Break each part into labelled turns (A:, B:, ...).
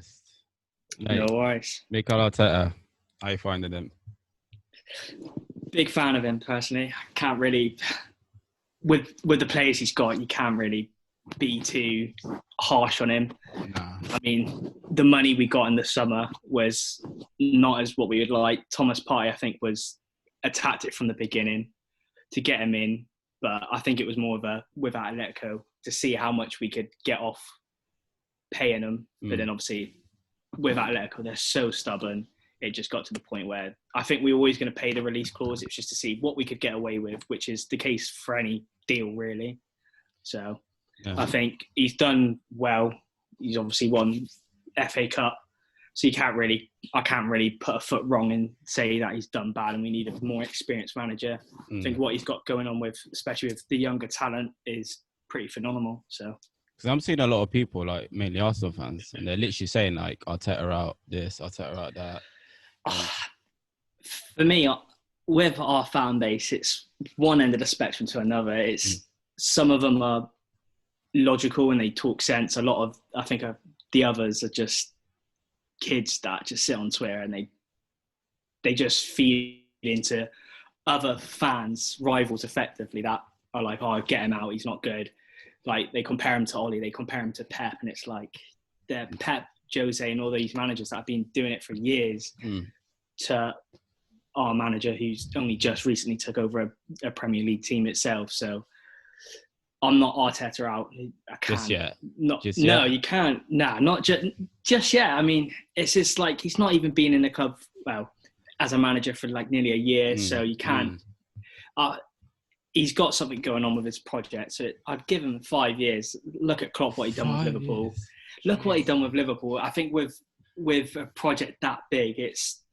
A: honest.
B: No
A: Mate,
B: worries.
A: Mikel Arteta, how you finding him?
B: Big fan of him personally. I can't really, with the players he's got, you can't really be too harsh on him.
A: Nah.
B: I mean, the money we got in the summer was not as what we would like. Thomas Partey, I think, was a tactic from the beginning to get him in, but I think it was more of a with Atletico to see how much we could get off paying them. But then obviously with Atletico, they're so stubborn. It just got to the point where I think we were always going to pay the release clause. It was just to see what we could get away with, which is the case for any deal, really. So I think he's done well. He's obviously won FA Cup. So I can't really put a foot wrong and say that he's done bad and we need a more experienced manager. I think what he's got going on with, especially with the younger talent, is pretty phenomenal. So,
A: because I'm seeing a lot of people, like mainly Arsenal fans, and they're literally saying like Arteta out this, Arteta out that.
B: For me, with our fan base, it's one end of the spectrum to another. It's some of them are logical and they talk sense. A lot of, I think, the others are just kids that just sit on Twitter and they just feed into other fans, rivals effectively, that are like, oh, get him out, he's not good. Like, they compare him to Ollie, they compare him to Pep, and it's like, they're Pep, Jose, and all these managers that have been doing it for years to our manager who's only just recently took over a Premier League team itself. So I'm not Arteta out. I can't.
A: Just yet.
B: No, you can't. Nah, not just yet. I mean, it's just like he's not even been in the club, well, as a manager for like nearly a year. So you can't. He's got something going on with his project. So I'd give him 5 years. Look at Klopp, what he's done with Liverpool. Look what he's done with Liverpool. I think with a project that big,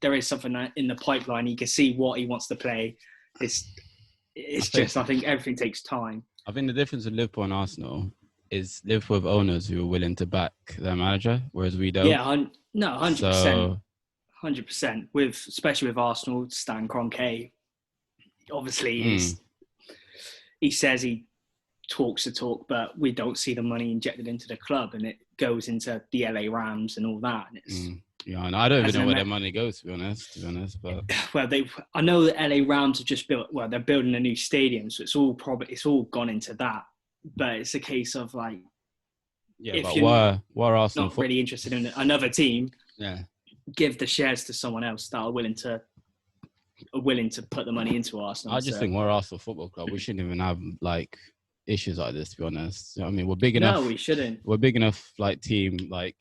B: there is something in the pipeline. He can see what he wants to play. I think everything takes time.
A: I think the difference with Liverpool and Arsenal is Liverpool have owners who are willing to back their manager, whereas we don't.
B: Yeah, 100%. 100%. Especially with Arsenal, Stan Kroenke, obviously he says he talks the talk, but we don't see the money injected into the club, and it goes into the LA Rams and all that. And it's,
A: yeah, and I don't even know where their money goes, to be honest. But
B: well, I know that LA Rams have just built. Well, they're building a new stadium, so it's all gone into that. But it's a case of like,
A: yeah, but why are Arsenal
B: not really interested in another team?
A: Yeah,
B: give the shares to someone else that are willing to put the money into Arsenal.
A: I just think we're Arsenal Football Club. We shouldn't even have like issues like this, to be honest. You know what I mean, we're big enough.
B: No, we shouldn't.
A: We're big enough, like team, like,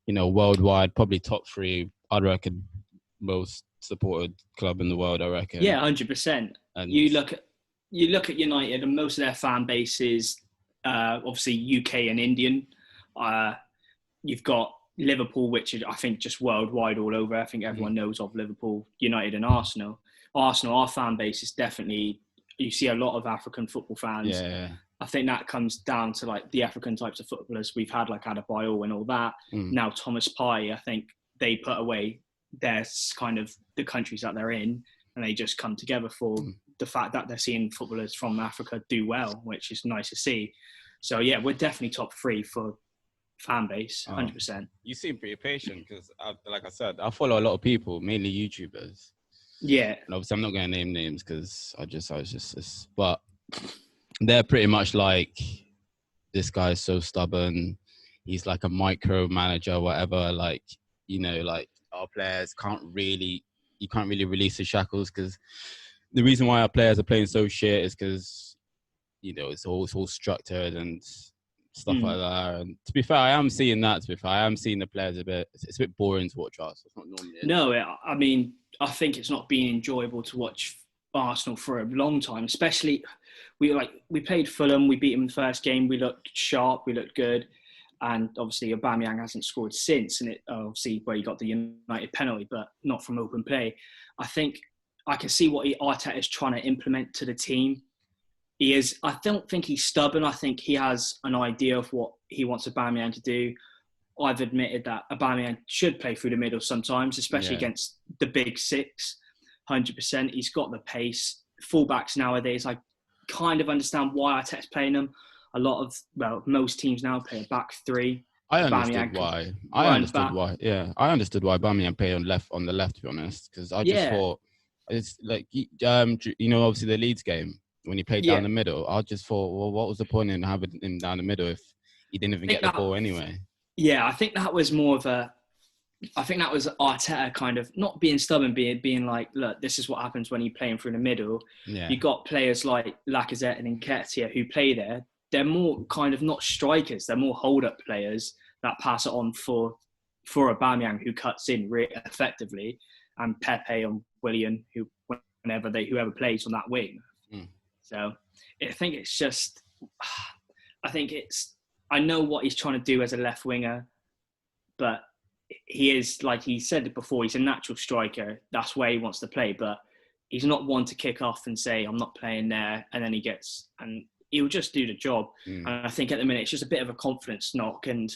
A: you know, worldwide, probably top 3. I'd reckon most supported club in the world. I reckon.
B: Yeah, 100%. And you look at United, and most of their fan base is obviously UK and Indian. You've got Liverpool, which is, I think, just worldwide all over. I think everyone knows of Liverpool, United, and Arsenal. Our fan base is definitely. You see a lot of African football fans.
A: Yeah.
B: I think that comes down to like the African types of footballers we've had, like Adebayo and all that. Now Thomas Partey, I think they put away their kind of the countries that they're in, and they just come together for the fact that they're seeing footballers from Africa do well, which is nice to see. So yeah, we're definitely top 3 for fan base, 100%.
A: You seem pretty patient because, like I said, I follow a lot of people, mainly YouTubers.
B: Yeah.
A: And obviously, I'm not going to name names because but they're pretty much like, this guy's so stubborn. He's like a micro manager, whatever. Like, you know, like our players you can't really release the shackles, because the reason why our players are playing so shit is because, you know, it's all structured and stuff like that. And to be fair, I am seeing that. I am seeing the players it's a bit boring to watch us. It's not normally.
B: No, I mean, I think it's not been enjoyable to watch Arsenal for a long time. Especially, we played Fulham. We beat them in the first game. We looked sharp. We looked good. And obviously, Aubameyang hasn't scored since. And it obviously where he got the United penalty, but not from open play. I think I can see what Arteta is trying to implement to the team. He is. I don't think he's stubborn. I think he has an idea of what he wants Aubameyang to do. I've admitted that Aubameyang should play through the middle sometimes, especially against the big 6. 100%. He's got the pace. Fullbacks nowadays, I kind of understand why Arteta's playing them. Most teams now play a back 3.
A: I understood
B: Aubameyang can
A: why.
B: run back.
A: Yeah, I understood why Aubameyang played on the left. To be honest, because I just
B: Yeah,
A: thought it's like obviously the Leeds game when he played down
B: yeah.
A: the middle. I just thought, well, what was the point in having him down the middle if he didn't even
B: I think
A: get the
B: that.
A: ball anyway?
B: Yeah, I think that was more of a. I think that was Arteta kind of not being stubborn, being like, look, this is what happens when you're playing through the middle.
A: Yeah,
B: You got players like Lacazette and Nketiah who play there. They're more kind of not strikers. They're more hold-up players that pass it on for Aubameyang, who cuts in really effectively, and Pepe and Willian, whoever plays on that wing.
A: Mm.
B: So I think it's just, I know what he's trying to do as a left winger, but he is, like he said before, he's a natural striker. That's where he wants to play, but he's not one to kick off and say, I'm not playing there. And then he'll just do the job.
A: Mm.
B: And I think at the minute, it's just a bit of a confidence knock. And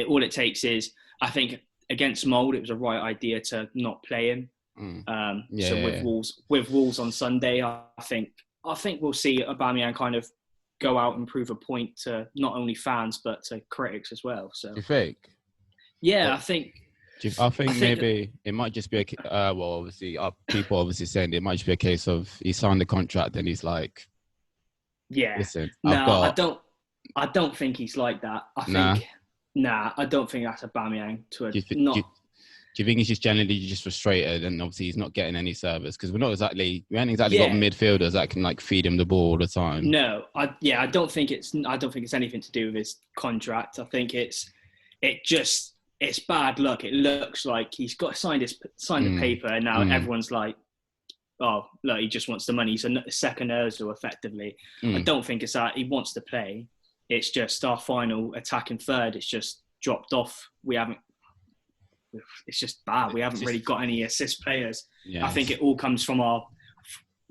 B: all it takes is, I think against Mould, it was a right idea to not play him. With Wolves on Sunday, I think we'll see Aubameyang kind of go out and prove a point to not only fans, but to critics as well. So
A: you think?
B: Yeah,
A: But
B: I think
A: maybe it might just be obviously people obviously saying it might just be a case of he signed the contract and he's like,
B: yeah,
A: listen,
B: I don't think he's like that. I don't think that's Aubameyang to
A: do you think he's just generally just frustrated and obviously he's not getting any service because we haven't exactly got midfielders that can like feed him the ball all the time.
B: No, I don't think it's anything to do with his contract. I think it's bad luck. It looks like he's got signed the paper, and now everyone's like, "Oh, look, he just wants the money." He's a second Ozil, effectively. I don't think it's that he wants to play. It's just our final attacking third. It's just dropped off. It's just bad. We haven't really got any assist players. Yes. I think it all comes from our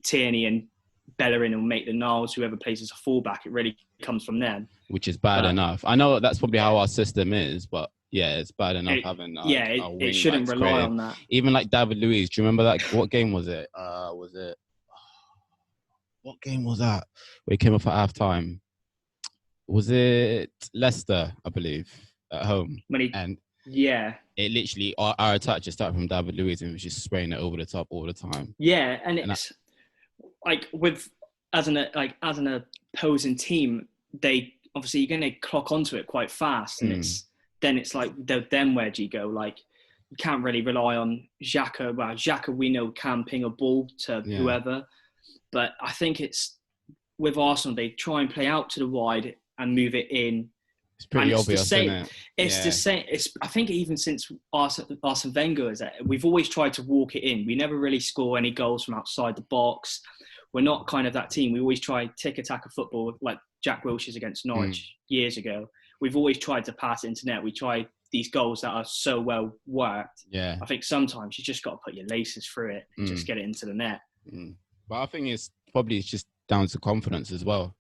B: Tierney and Bellerin and Maitland-Niles, whoever plays as a fullback. It really comes from them.
A: Which is bad enough. I know that's probably how our system is, but yeah, it's bad enough having.
B: It shouldn't rely on that.
A: Even like David Luiz. Do you remember that? What game was it? What game was that? Where he came off at half time. Was it Leicester? I believe at home. It literally our attack just started from David Luiz and was just spraying it over the top all the time.
B: Yeah, and it's like as an opposing team, they obviously you're going to clock onto it quite fast, and it's like then where do you go? Like you can't really rely on Xhaka. Well, Xhaka we know can ping a ball to whoever, but I think it's with Arsenal they try and play out to the wide and move it in.
A: It's pretty obvious, isn't it?
B: It's the same. I think even since Arsene Wenger we've always tried to walk it in. We never really score any goals from outside the box. We're not kind of that team. We always try tick-attack of football like Jack Wilshere's against Norwich years ago. We've always tried to pass it into net. We try these goals that are so well worked.
A: Yeah.
B: I think sometimes you just got to put your laces through it and just get it into the net.
A: But I think it's probably just down to confidence as well.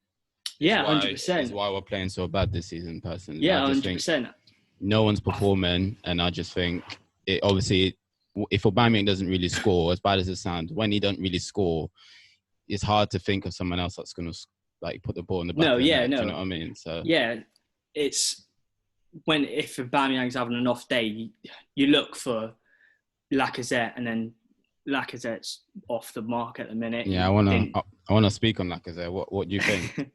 B: Yeah, 100%.
A: That's why we're playing so bad this season, personally.
B: Yeah, 100%.
A: No one's performing, and I just think it obviously, if Aubameyang doesn't really score, as bad as it sounds, when he doesn't really score, it's hard to think of someone else that's going to like put the ball in the back. Do you know what I mean? So
B: yeah, it's if Aubameyang's having an off day, you look for Lacazette, and then Lacazette's off the mark at the minute.
A: Yeah, I want to speak on Lacazette. What do you think?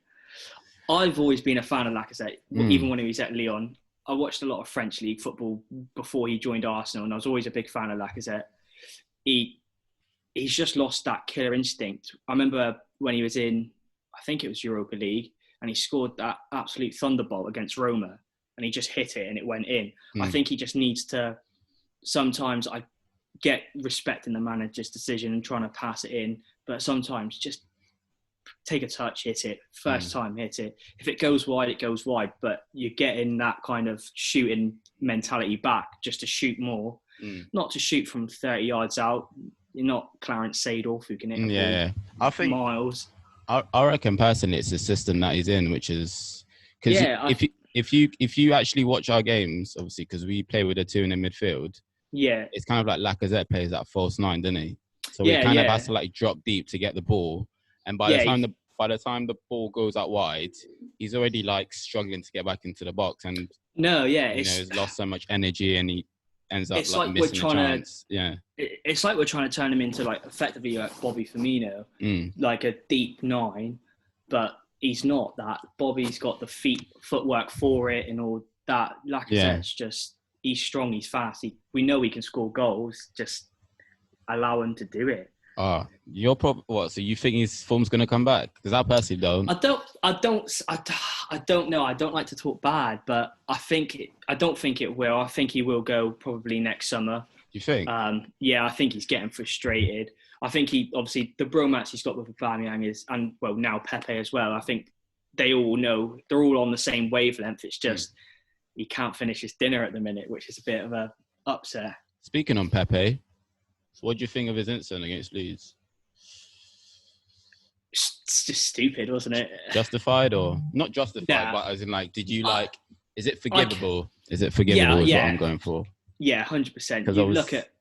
B: I've always been a fan of Lacazette, even when he was at Lyon. I watched a lot of French league football before he joined Arsenal, and I was always a big fan of Lacazette. He's just lost that killer instinct. I remember when he was in, I think it was Europa League, and he scored that absolute thunderbolt against Roma, and he just hit it and it went in. I think he just needs to, sometimes I get respect in the manager's decision and trying to pass it in, but sometimes just take a touch, hit it. First time, hit it. If it goes wide, it goes wide. But you're getting that kind of shooting mentality back just to shoot more, not to shoot from 30 yards out. You're not Clarence Seedorf who can hit a ball
A: I think miles. I reckon personally it's the system that he's in, which is because if you actually watch our games, obviously because we play with a two in the midfield, it's kind of like Lacazette plays that false nine, doesn't he? So he kind of has to like drop deep to get the ball. And by the time the ball goes out wide, he's already like struggling to get back into the box. And
B: No, yeah,
A: He's lost so much energy and he ends up
B: it's
A: like
B: like we're
A: missing a
B: trying
A: chance.
B: it's like we're trying to turn him into like effectively like Bobby Firmino, like a deep nine, but he's not that. Bobby's got the footwork for it and all that. Like I said, it's just he's strong, he's fast. We know he can score goals. Just allow him to do it.
A: You're probably what? So you think his form's gonna come back? Because I personally don't.
B: I don't know. I don't like to talk bad, but I don't think it will. I think he will go probably next summer.
A: You think?
B: Yeah, I think he's getting frustrated. I think he obviously the bromance he's got with Aubameyang is, and well now Pepe as well. I think they all know they're all on the same wavelength. It's just he can't finish his dinner at the minute, which is a bit of a upset.
A: Speaking on Pepe, so what do you think of his incident against Leeds?
B: It's just stupid, wasn't it?
A: Justified or not justified, but as in like, did you like? Is it forgivable? Is it forgivable? Is what I'm going for.
B: Yeah, 100%. You look at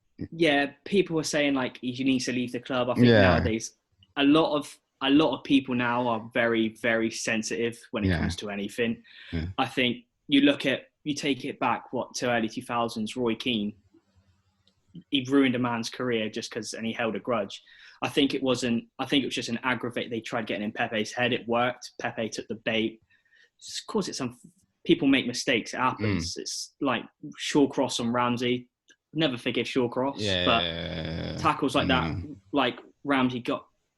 B: people were saying like he needs to leave the club. I think nowadays a lot of people now are very, very sensitive when it comes to anything. Yeah. I think you take it back to early 2000s. Roy Keane, he ruined a man's career just because, and he held a grudge. I think it was just an aggravate. They tried getting in Pepe's head. It worked. Pepe took the bait. Of course, people make mistakes. It happens. It's like Shawcross on Ramsey. Never forgive Shawcross. But tackles like that, like Ramsey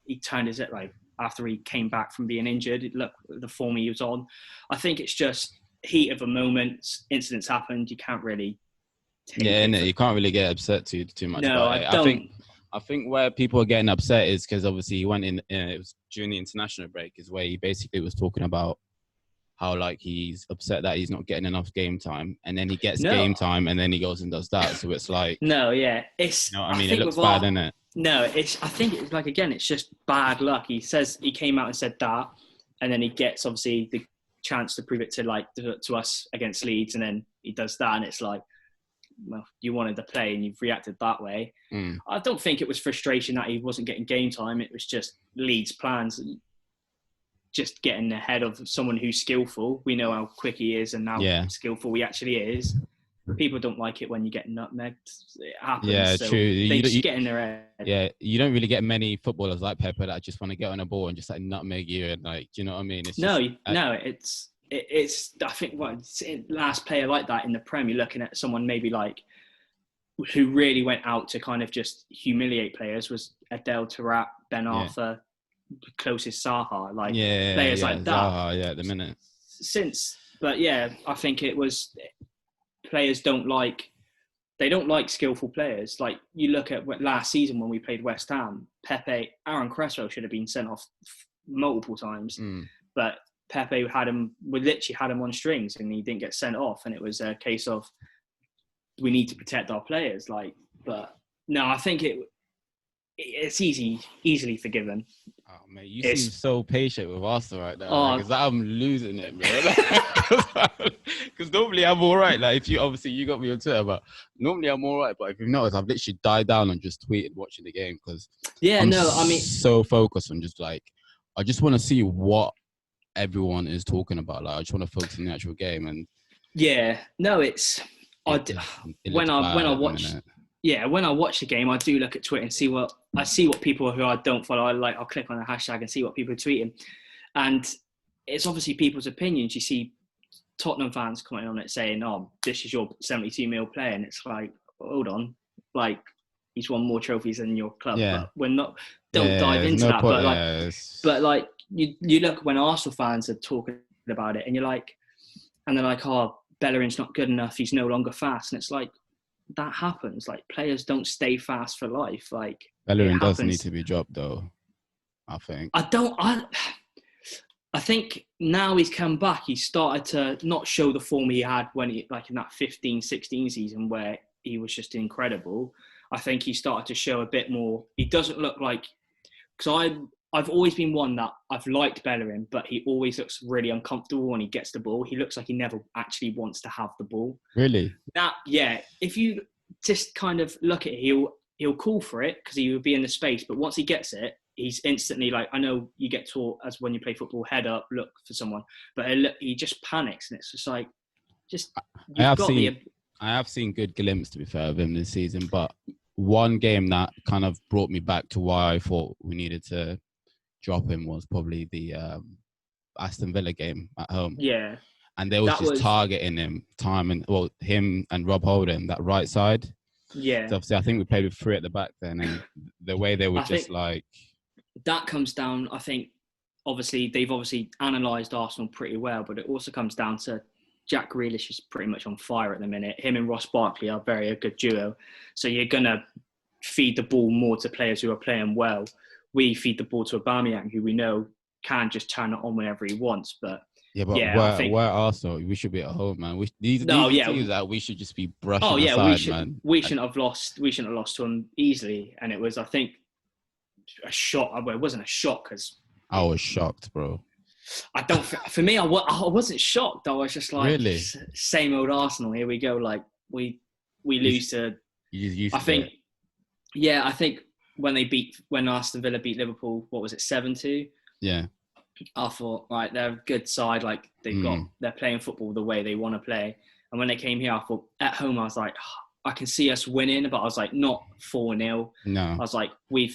B: he turned his head like after he came back from being injured. Look, the form he was on. I think it's just heat of a moment. Incidents happened. You can't really.
A: You can't really get upset too much.
B: No,
A: about it. I think where people are getting upset is because obviously he went in. It was during the international break, is where he basically was talking about how like he's upset that he's not getting enough game time, and then he gets game time, and then he goes and does that. So it's like
B: it's. You know what I mean,
A: it looks bad, doesn't it?
B: No, I think it's like again, it's just bad luck. He came out and said that, and then he gets obviously the chance to prove it to us against Leeds, and then he does that, and it's like, well, you wanted to play and you've reacted that way. I don't think it was frustration that he wasn't getting game time. It was just Leeds' plans, just getting ahead of someone who's skillful. We know how quick he is and how skillful he actually is. People don't like it when you get nutmegged. It happens.
A: Yeah,
B: so
A: true.
B: They just get in their head.
A: Yeah, you don't really get many footballers like Pepper that just want to get on a ball and just like nutmeg you and like, do you know what I mean?
B: It's I think last player like that in the Prem, you're looking at someone maybe like who really went out to kind of just humiliate players was Adel Taarabt, Ben Arthur, closest Zaha, players like that.
A: Zaha, at the minute.
B: I think it was players don't like skillful players. Like you look at last season when we played West Ham, Aaron Cresswell should have been sent off multiple times, but Pepe literally had him on strings and he didn't get sent off. And it was a case of, we need to protect our players. But no, I think it's easily forgiven.
A: Oh, mate, you seem so patient with Arsenal right now. Because I'm losing it, bro. Because normally I'm all right. Like, you got me on Twitter, but normally I'm all right. But if you've noticed, I've literally died down and just tweeted watching the game because so focused on just like, I just want to see what everyone is talking about. Like, I just want to focus on the actual game. And when I watch the game, I do look at Twitter and see what people who I don't follow. I'll click on the hashtag and see what people are tweeting, and it's obviously people's opinions. You see Tottenham fans commenting on it saying, "Oh, this is your 72 mil player," and it's like, hold on, like he's won more trophies than your club. But we're not. Don't dive into that. Point, but you look when Arsenal fans are talking about it, and you're like, and they're like, "Oh, Bellerin's not good enough. He's no longer fast," and it's like. That happens. Like players don't stay fast for life. Like Bellerin does need to be dropped, though. I think.
B: I think now he's come back. He started to not show the form he had when in that 15-16 season where he was just incredible. I think he started to show a bit more. He doesn't look like because I've always been one that I've liked Bellerin, but he always looks really uncomfortable when he gets the ball. He looks like he never actually wants to have the ball.
A: Really?
B: If you just kind of look at it, he'll call for it because he will be in the space. But once he gets it, he's instantly like, I know you get taught as when you play football, head up, look for someone. But he just panics and it's just like, just
A: I
B: you've
A: have
B: got
A: seen
B: the.
A: I have seen good glimpses, to be fair, of him this season, but one game that kind of brought me back to why I thought we needed to drop him was probably the Aston Villa game at home.
B: Yeah,
A: And they was
B: that
A: just
B: was
A: targeting him, him and Rob Holding, that right side.
B: yeah.
A: So obviously, I think we played with three at the back then, and the way they were
B: I
A: just
B: think
A: like,
B: that comes down. I think obviously they've analysed Arsenal pretty well, but it also comes down to Jack Grealish is pretty much on fire at the minute. Him and Ross Barkley are a good duo. So you're gonna feed the ball more to players who are playing well. We feed the ball to Aubameyang, who we know can just turn it on whenever he wants. But
A: we're,
B: I think
A: we're Arsenal. We should be at home, man. These
B: no,
A: are
B: yeah.
A: teams that we should just be
B: Oh
A: brushing
B: yeah,
A: aside, man.
B: we shouldn't have lost to them easily, and it was, I think, a shock. Well, it wasn't a shock because
A: I was shocked, bro.
B: I don't. For me, I wasn't shocked. I was just like,
A: Really?
B: Same old Arsenal. Here we go. Like we lose to.
A: I
B: think. Yeah, I think when Aston Villa beat Liverpool, what was it, 7-2?
A: Yeah.
B: I thought, right, they're a good side. Like they're playing football the way they want to play. And when they came here, I thought at home, I was like, I can see us winning, but I was like, not 4-0.
A: No.
B: I was like, we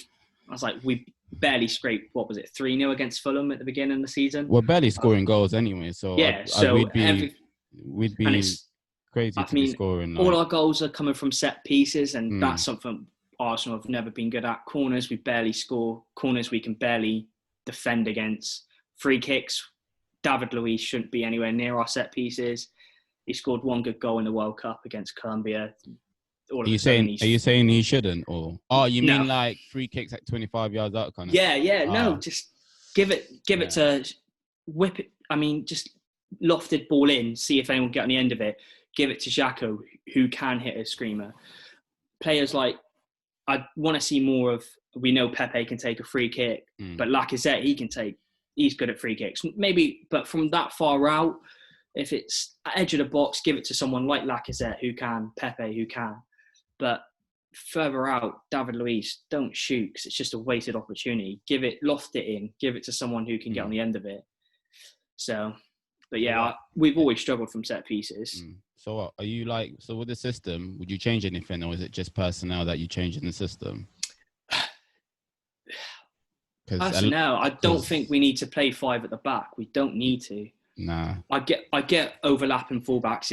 B: barely scraped, what was it, 3-0 against Fulham at the beginning of the season.
A: We're barely scoring goals anyway, so
B: yeah,
A: we'd be crazy to be scoring.
B: All our goals are coming from set pieces, and that's something Arsenal have never been good at. Corners, we barely score. Corners, we can barely defend against. Free kicks, David Luiz shouldn't be anywhere near our set pieces. He scored one good goal in the World Cup against Colombia.
A: Are you saying he shouldn't? Or you mean like free kicks at 25 yards out kind of?
B: Yeah. No, just give it to whip it. I mean, just lofted ball in, see if anyone get on the end of it. Give it to Xhaka, who can hit a screamer. Players like, I want to see more of. We know Pepe can take a free kick, but Lacazette, he's good at free kicks. Maybe, but from that far out, if it's at edge of the box, give it to someone like Lacazette who can, Pepe who can. But further out, David Luiz, don't shoot because it's just a wasted opportunity. Loft it in, give it to someone who can get on the end of it. So, but yeah, we've always struggled from set pieces.
A: So what, are you like, so with the system, would you change anything, or is it just personnel that you change in the system?
B: Personnel, I don't think we need to play 5 at the back. We don't need to.
A: Nah.
B: I get overlapping fullbacks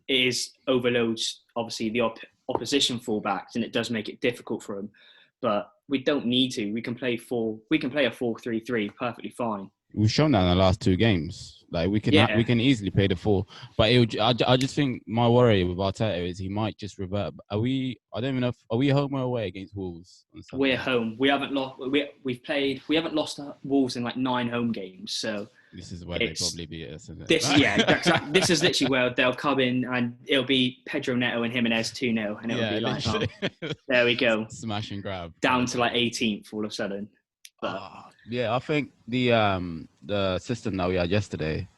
B: is overloads obviously the opposition fullbacks, and it does make it difficult for them. But we don't need to. We can play a 4-3-3 perfectly fine.
A: We've shown that in the last 2 games. Like we can easily play the 4. But I just think my worry with Arteta is he might just revert. I don't even know. Are we home or away against Wolves?
B: We're home. We haven't lost. We haven't lost Wolves in like 9 home games. So
A: this is where they probably beat us, isn't it?
B: This is literally where they'll come in, and it'll be Pedro Neto and Jimenez 2-0, and it'll be like, there we go,
A: smash and grab
B: down to like 18th all of a sudden. But
A: yeah, I think the system that we had yesterday,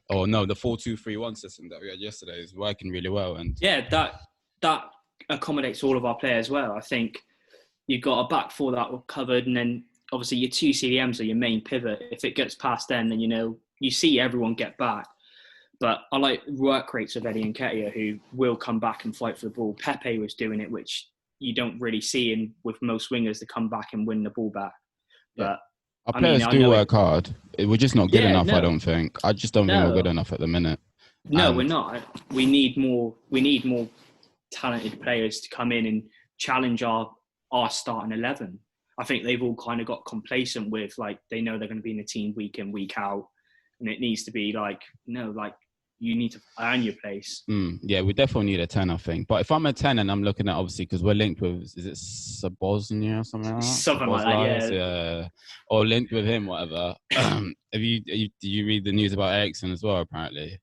A: the 4-2-3-1 system that we had yesterday is working really well. And
B: yeah, that accommodates all of our players well. I think you've got a back 4 that were covered, and then obviously your 2 CDMs are your main pivot. If it gets past them, then you see everyone get back. But I like work rates of Eddie Nketiah, who will come back and fight for the ball. Pepe was doing it, which you don't really see with most wingers to come back and win the ball back. But
A: our players do work hard. We're just not good enough, I don't think. I just don't think we're good enough at the minute.
B: No, we're not. We need more talented players to come in and challenge our starting 11. I think they've all kind of got complacent with, like, they know they're going to be in the team week in, week out. And it needs to be like, no, like, you need to earn your place.
A: Yeah, we definitely need a 10, I think. But if I'm a 10 and I'm looking at, obviously, because we're linked with, is it Saboznia or something like that?
B: Something like that, yeah.
A: Or linked with him, whatever. Do you read the news about Eriksen as well, apparently?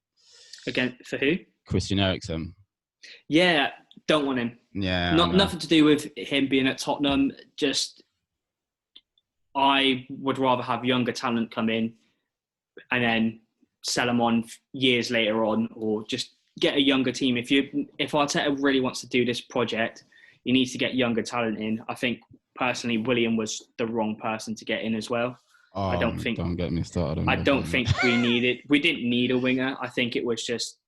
B: Again, for who?
A: Christian Eriksen.
B: Yeah, don't want him.
A: Yeah.
B: Nothing to do with him being at Tottenham. Just, I would rather have younger talent come in and then sell them on years later on, or just get a younger team. If Arteta really wants to do this project, he needs to get younger talent in. I think personally, William was the wrong person to get in as well.
A: Oh,
B: I don't think.
A: Don't get me started.
B: I don't think we didn't need a winger. I think it was just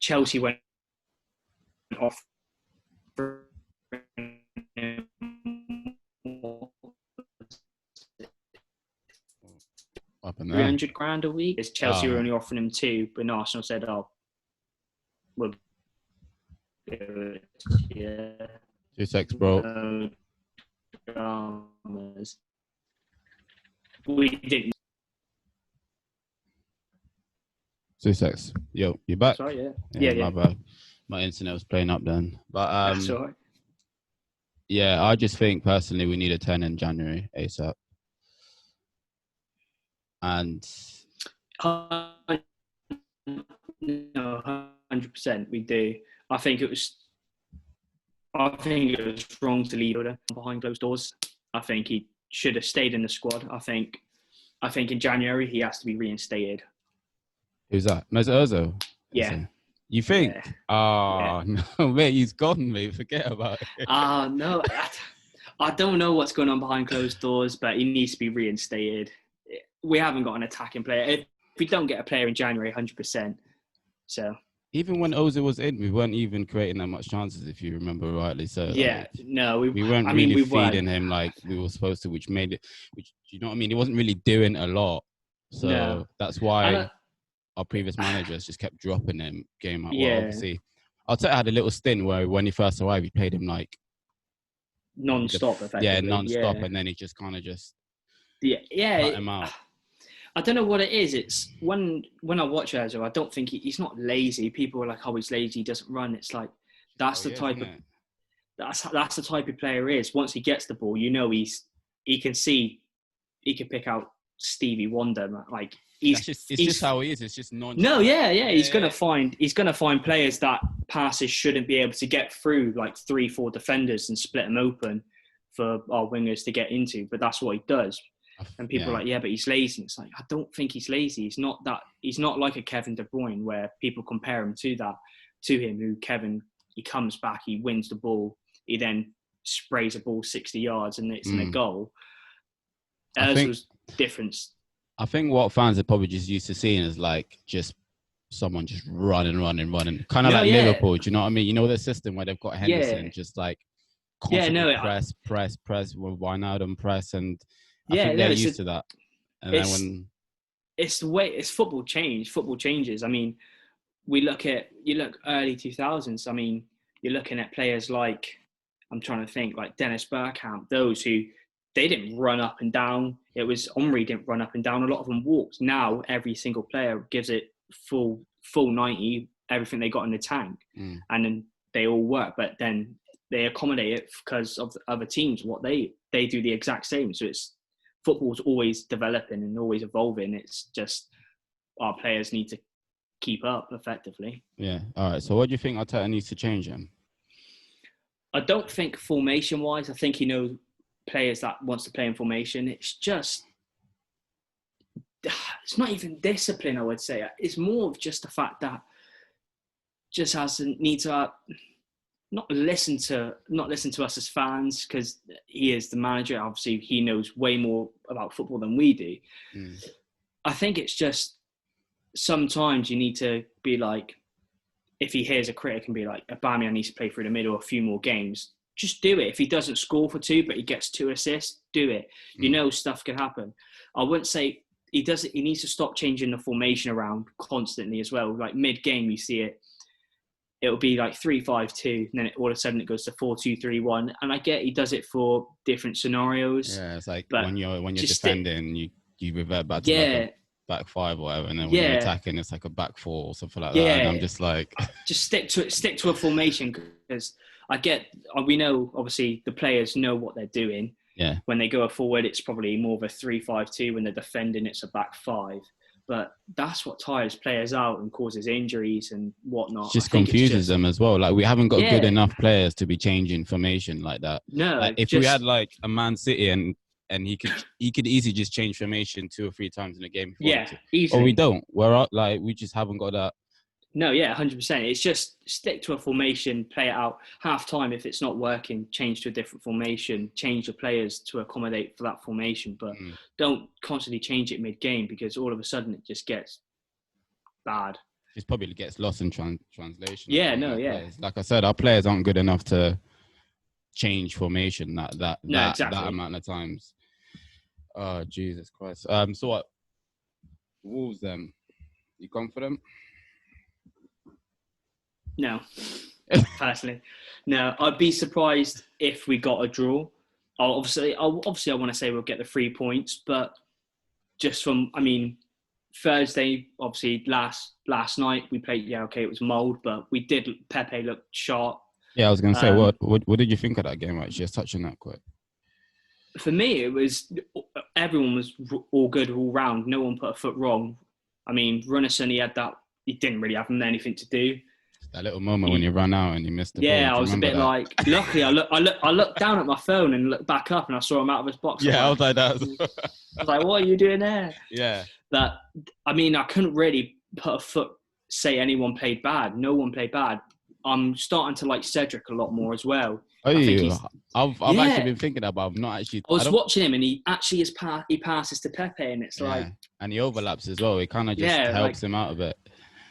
B: Chelsea went off
A: Up and there.
B: 300 grand a week. As Chelsea were only offering him 2, but Arsenal said, "Oh, we'll do it." Yeah.
A: 2 secs, bro.
B: No dramas. We didn't.
A: 2 secs. Yo, you back?
B: Sorry, yeah.
A: My bad. My internet was playing up then. But
B: That's all right.
A: yeah, I just think personally we need a 10 in January ASAP. And
B: No, 100% we do. I think it was wrong to leave Oda behind closed doors. I think he should have stayed in the squad. I think in January he has to be reinstated.
A: who's that? No, it's Ozil.
B: Yeah.
A: You think?
B: Yeah.
A: Oh, no, mate, he's gone, mate. Forget about it.
B: No. I don't know what's going on behind closed doors, but he needs to be reinstated. We haven't got an attacking player. If we don't get a player in January, 100%. So
A: even when Ozil was in, we weren't even creating that much chances, if you remember rightly. So
B: yeah, no,
A: we weren't feeding him like we were supposed to, which made it. Which you know what I mean? He wasn't really doing a lot, so that's why our previous managers just kept dropping him game out. Yeah. Well, obviously, Arteta had a little stint where when he first arrived, he played him like
B: non-stop, effectively.
A: Yeah, non-stop, and then he just kind of just cut him out.
B: I don't know what it is. It's when I watch Ozil, I don't think he's not lazy. People are like, "Oh, he's lazy. He doesn't run." It's like that's the type of player he is. Once he gets the ball, you know he can pick out Stevie Wonder. Like it's just how he is. It's just non. No, yeah. He's gonna find players that passes shouldn't be able to get through like 3-4 defenders and split them open for our wingers to get into. But that's what he does. And people are like, yeah, but he's lazy. It's like, I don't think he's lazy. He's not like a Kevin De Bruyne where people compare him to him, who he comes back, he wins the ball, he then sprays a ball 60 yards and it's in a goal. Ozil's difference. I
A: think what fans are probably just used to seeing is like just someone just running. Kind of like Liverpool, do you know what I mean? You know their system where they've got Henderson just like constantly press, with Wijnaldum press, and I think they're used to that. And then
B: it's the way football changes. I mean, you look early 2000s. I mean, you're looking at players like, I'm trying to think, like Dennis Bergkamp, those who they didn't run up and down. It was Henry didn't run up and down. A lot of them walked. Now every single player gives it full 90, everything they got in the tank, and then they all work. But then they accommodate it because of other teams. What they do the exact same. So football's always developing and always evolving. It's just our players need to keep up effectively.
A: Yeah. All right. So what do you think Arteta needs to change then?
B: I don't think formation-wise. I think he knows players that wants to play in formation. It's not even discipline, I would say. It's more of just the fact that just need to not listen to us as fans, because he is the manager. Obviously, he knows way more about football than we do. I think it's just sometimes you need to be like, if he hears a critic and be like, Aubameyang needs to play through the middle a few more games, just do it. If he doesn't score for 2, but he gets 2 assists, do it. You know, stuff can happen. I wouldn't say he needs to stop changing the formation around constantly as well. Like mid-game, you see it'll be like 3-5-2, and then all of a sudden it goes to 4-2-3-1. And I get he does it for different scenarios.
A: Yeah, it's like when you're defending, you revert back to like a back 5 or whatever, and then when you're attacking, it's like a back 4 or something like that. And I'm just like,
B: just stick to a formation, because we know obviously the players know what they're doing.
A: Yeah.
B: When they go forward, it's probably more of a 3-5-2. When they're defending, it's a back 5. But that's what tires players out and causes injuries and whatnot.
A: It just confuses them as well. Like we haven't got good enough players to be changing formation like that.
B: No.
A: Like, if we had like a Man City and he could easily just change formation 2 or 3 times in a game.
B: Easily.
A: Or we don't. We just haven't got that.
B: No, 100%. It's just stick to a formation, play it out. Half time, if it's not working, change to a different formation, change the players to accommodate for that formation. But don't constantly change it mid-game, because all of a sudden it just gets bad.
A: Just probably gets lost in translation.
B: Yeah, no, yeah.
A: Players. Like I said, our players aren't good enough to change formation that amount of times. Oh, Jesus Christ. So what? Wolves then? You confident?
B: No, personally, no. I'd be surprised if we got a draw. Obviously, I want to say we'll get the 3 points, but just from, Thursday, obviously last night we played. Yeah, okay, it was mould, but we did. Pepe looked sharp.
A: Yeah, I was going to say, what did you think of that game? Actually, just touching that quick.
B: For me, it was everyone was all good all round. No one put a foot wrong. Runnison, he didn't really have anything to do.
A: That little moment when you ran out and you missed the ball.
B: Yeah, I was a bit like. Luckily, I looked down at my phone and looked back up and I saw him out of his box.
A: Yeah, I was like that.
B: I was like, "What are you doing there?"
A: Yeah.
B: But I couldn't really put a foot say anyone played bad. No one played bad. I'm starting to like Cedric a lot more as well.
A: I've actually been thinking about. I'm not actually.
B: I was watching him, and he actually he passes to Pepe, and it's like.
A: And he overlaps as well. It kind of just helps him out a bit.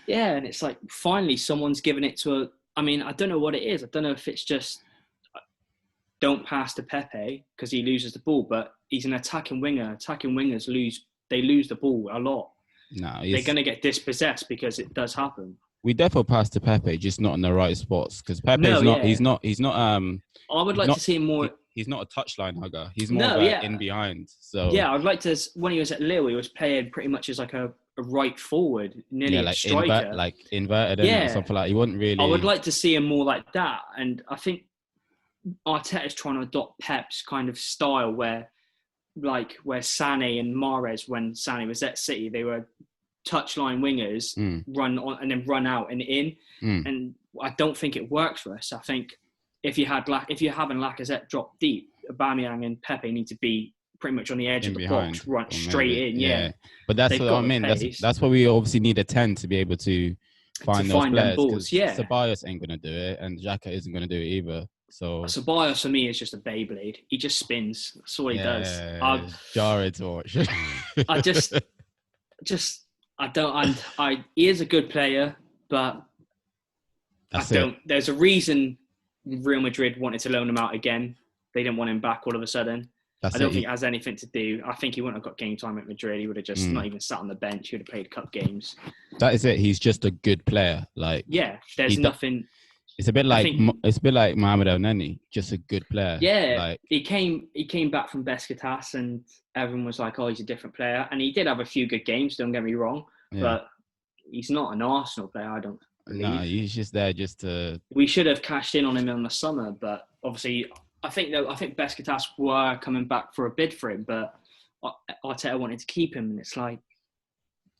B: Yeah, and it's like finally someone's given it to I don't know what it is. I don't know if it's just don't pass to Pepe because he loses the ball, but he's an attacking winger. Attacking wingers lose the ball a lot.
A: No,
B: they're going to get dispossessed because it does happen.
A: We definitely pass to Pepe, just not in the right spots because Pepe He's not.
B: I would like to see him more.
A: He's not a touchline hugger. He's more in behind. So
B: yeah, I'd like to. When he was at Lille, he was playing pretty much as like a right forward, nearly a striker,
A: inverted, or something like. He wouldn't really.
B: I would like to see him more like that, and I think Arteta is trying to adopt Pep's kind of style, where Sané and Mahrez, when Sané was at City, they were touchline wingers, run on and then run out and in, and I don't think it works for us. I think if you're having Lacazette drop deep, Aubameyang and Pepe need to be pretty much on the edge of the box, run straight in. Yeah,
A: but that's what I mean. That's why we obviously need a 10 to be able to find those players.
B: Balls, yeah,
A: Ceballos ain't gonna do it, and Xhaka isn't gonna do it either. So
B: Ceballos for me is just a Beyblade. He just spins. That's all he does.
A: Jarred to watch.
B: He is a good player, but there's a reason Real Madrid wanted to loan him out again. They didn't want him back all of a sudden. I don't think it has anything to do. I think he wouldn't have got game time at Madrid. He would have just not even sat on the bench. He would have played cup games.
A: That is it. He's just a good player.
B: There's nothing.
A: It's a bit like Mohamed El Neni, just a good player.
B: Yeah, he came back from BiasedKaffTV and everyone was like, "Oh, he's a different player," and he did have a few good games. Don't get me wrong, but he's not an Arsenal player. I don't believe.
A: No, he's just there just to.
B: We should have cashed in on him in the summer, but obviously, I think BiasedKaffTV were coming back for a bid for him, but Arteta wanted to keep him, and it's like.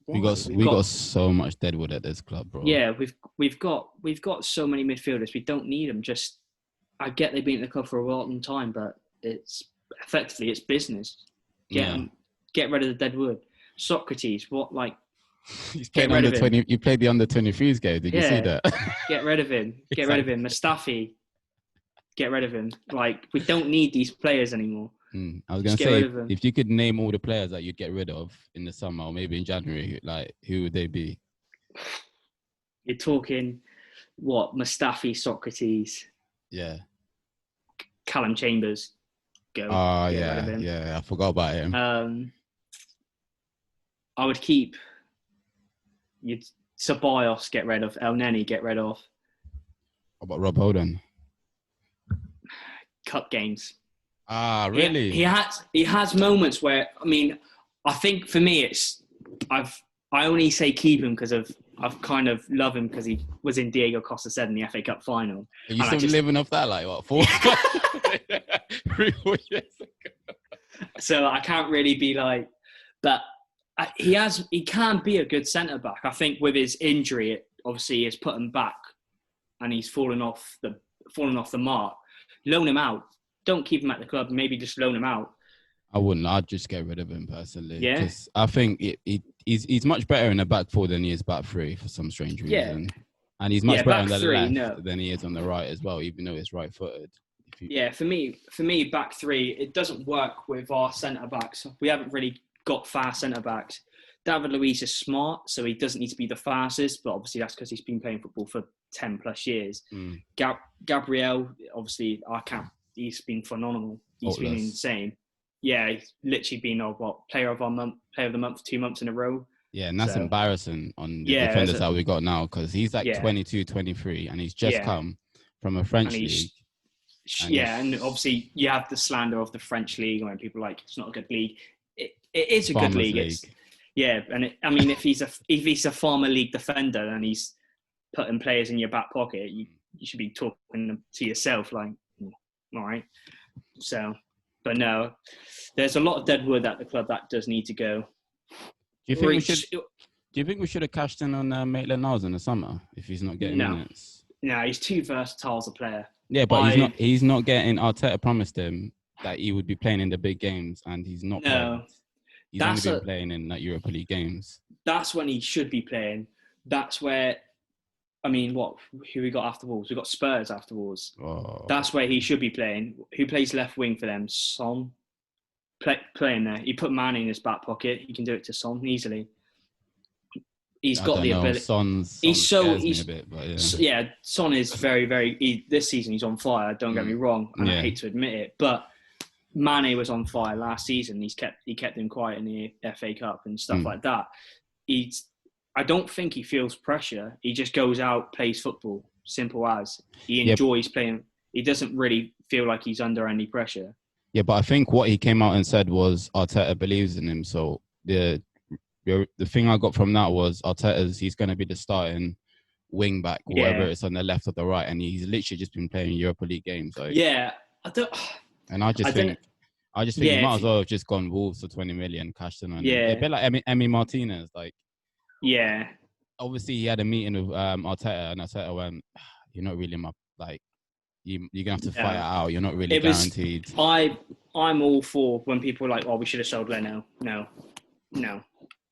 A: We got so much deadwood at this club, bro.
B: Yeah, we've got so many midfielders. We don't need them. Just I get they've been at the club for a long time, but it's business. Get rid of the deadwood. Socrates,
A: He's played under 20. You played the under 23s game. Did you see that?
B: Get rid of him. Get rid of him. Mustafi. Get rid of him. We don't need these players anymore.
A: I was going to say, if you could name all the players that you'd get rid of in the summer or maybe in January, who would they be?
B: You're talking, Mustafi, Socrates.
A: Yeah.
B: Callum Chambers. Go.
A: Oh, yeah. I forgot about him.
B: I would keep Ceballos, get rid of. El Neni, get rid of.
A: What about Rob Holding?
B: Cup games.
A: Ah, really?
B: He has moments where I think for me I only say keep him because I've kind of love him because he was in Diego Costa said in the FA Cup final.
A: Are you still living off that 3-4 years ago?
B: So I can't really be but he can be a good centre back. I think with his injury, it obviously has put him back, and he's fallen off the mark. Loan him out. Don't keep him at the club. Maybe just loan him out.
A: I wouldn't. I'd just get rid of him personally.
B: Yeah.
A: Because I think he's much better in the back four than he is back three for some strange reason. Yeah. And he's much better on the left than he is on the right as well, even though he's right-footed.
B: For me, back three, it doesn't work with our centre backs. We haven't really got fast centre backs. David Luiz is smart, so he doesn't need to be the fastest, but obviously that's because he's been playing football for 10 plus years. Gabriel, obviously, he's been phenomenal. He's been insane. Yeah, he's literally been player of the month 2 months in a row.
A: Yeah, and that's embarrassing on the defenders that we got now, because he's like 22, 23, and he's just come from a French league.
B: And obviously you have the slander of the French league when people are like, it's not a good league. It is a good league. If he's a Farmer League defender and he's putting players in your back pocket, you should be talking to yourself like, all right. So, but no, there's a lot of dead wood at the club that does need to go.
A: Do you think we should have cashed in on Maitland-Niles in the summer if he's not getting minutes?
B: No, he's too versatile as a player.
A: Yeah, but he's not getting. Arteta promised him that he would be playing in the big games, and he's not playing. He's only been playing in Europa League games.
B: That's when he should be playing. That's where, who we got after Wolves? We got Spurs after Wolves.
A: Oh.
B: That's where he should be playing. Who plays left wing for them? Son. Playing there. He put Mane in his back pocket. He can do it to Son easily. He's got the ability. Son is very, very. This season he's on fire. Don't get me wrong, and I hate to admit it, but Mane was on fire last season. He kept him quiet in the FA Cup and stuff like that. I don't think he feels pressure. He just goes out, plays football. Simple as. He enjoys playing. He doesn't really feel like he's under any pressure.
A: Yeah, but I think what he came out and said was Arteta believes in him. So the thing I got from that was he's going to be the starting wing back, whether it's on the left or the right, and he's literally just been playing Europa League games. Like, I just think he might as well have just gone Wolves for 20 million, cashed in on him. A bit like Emi Martinez. Like, obviously he had a meeting with Arteta, and Arteta went, "You're not really you're gonna have to fight it out. You're not really guaranteed."
B: I'm all for when people are like, "Oh, we should have sold Leno." No.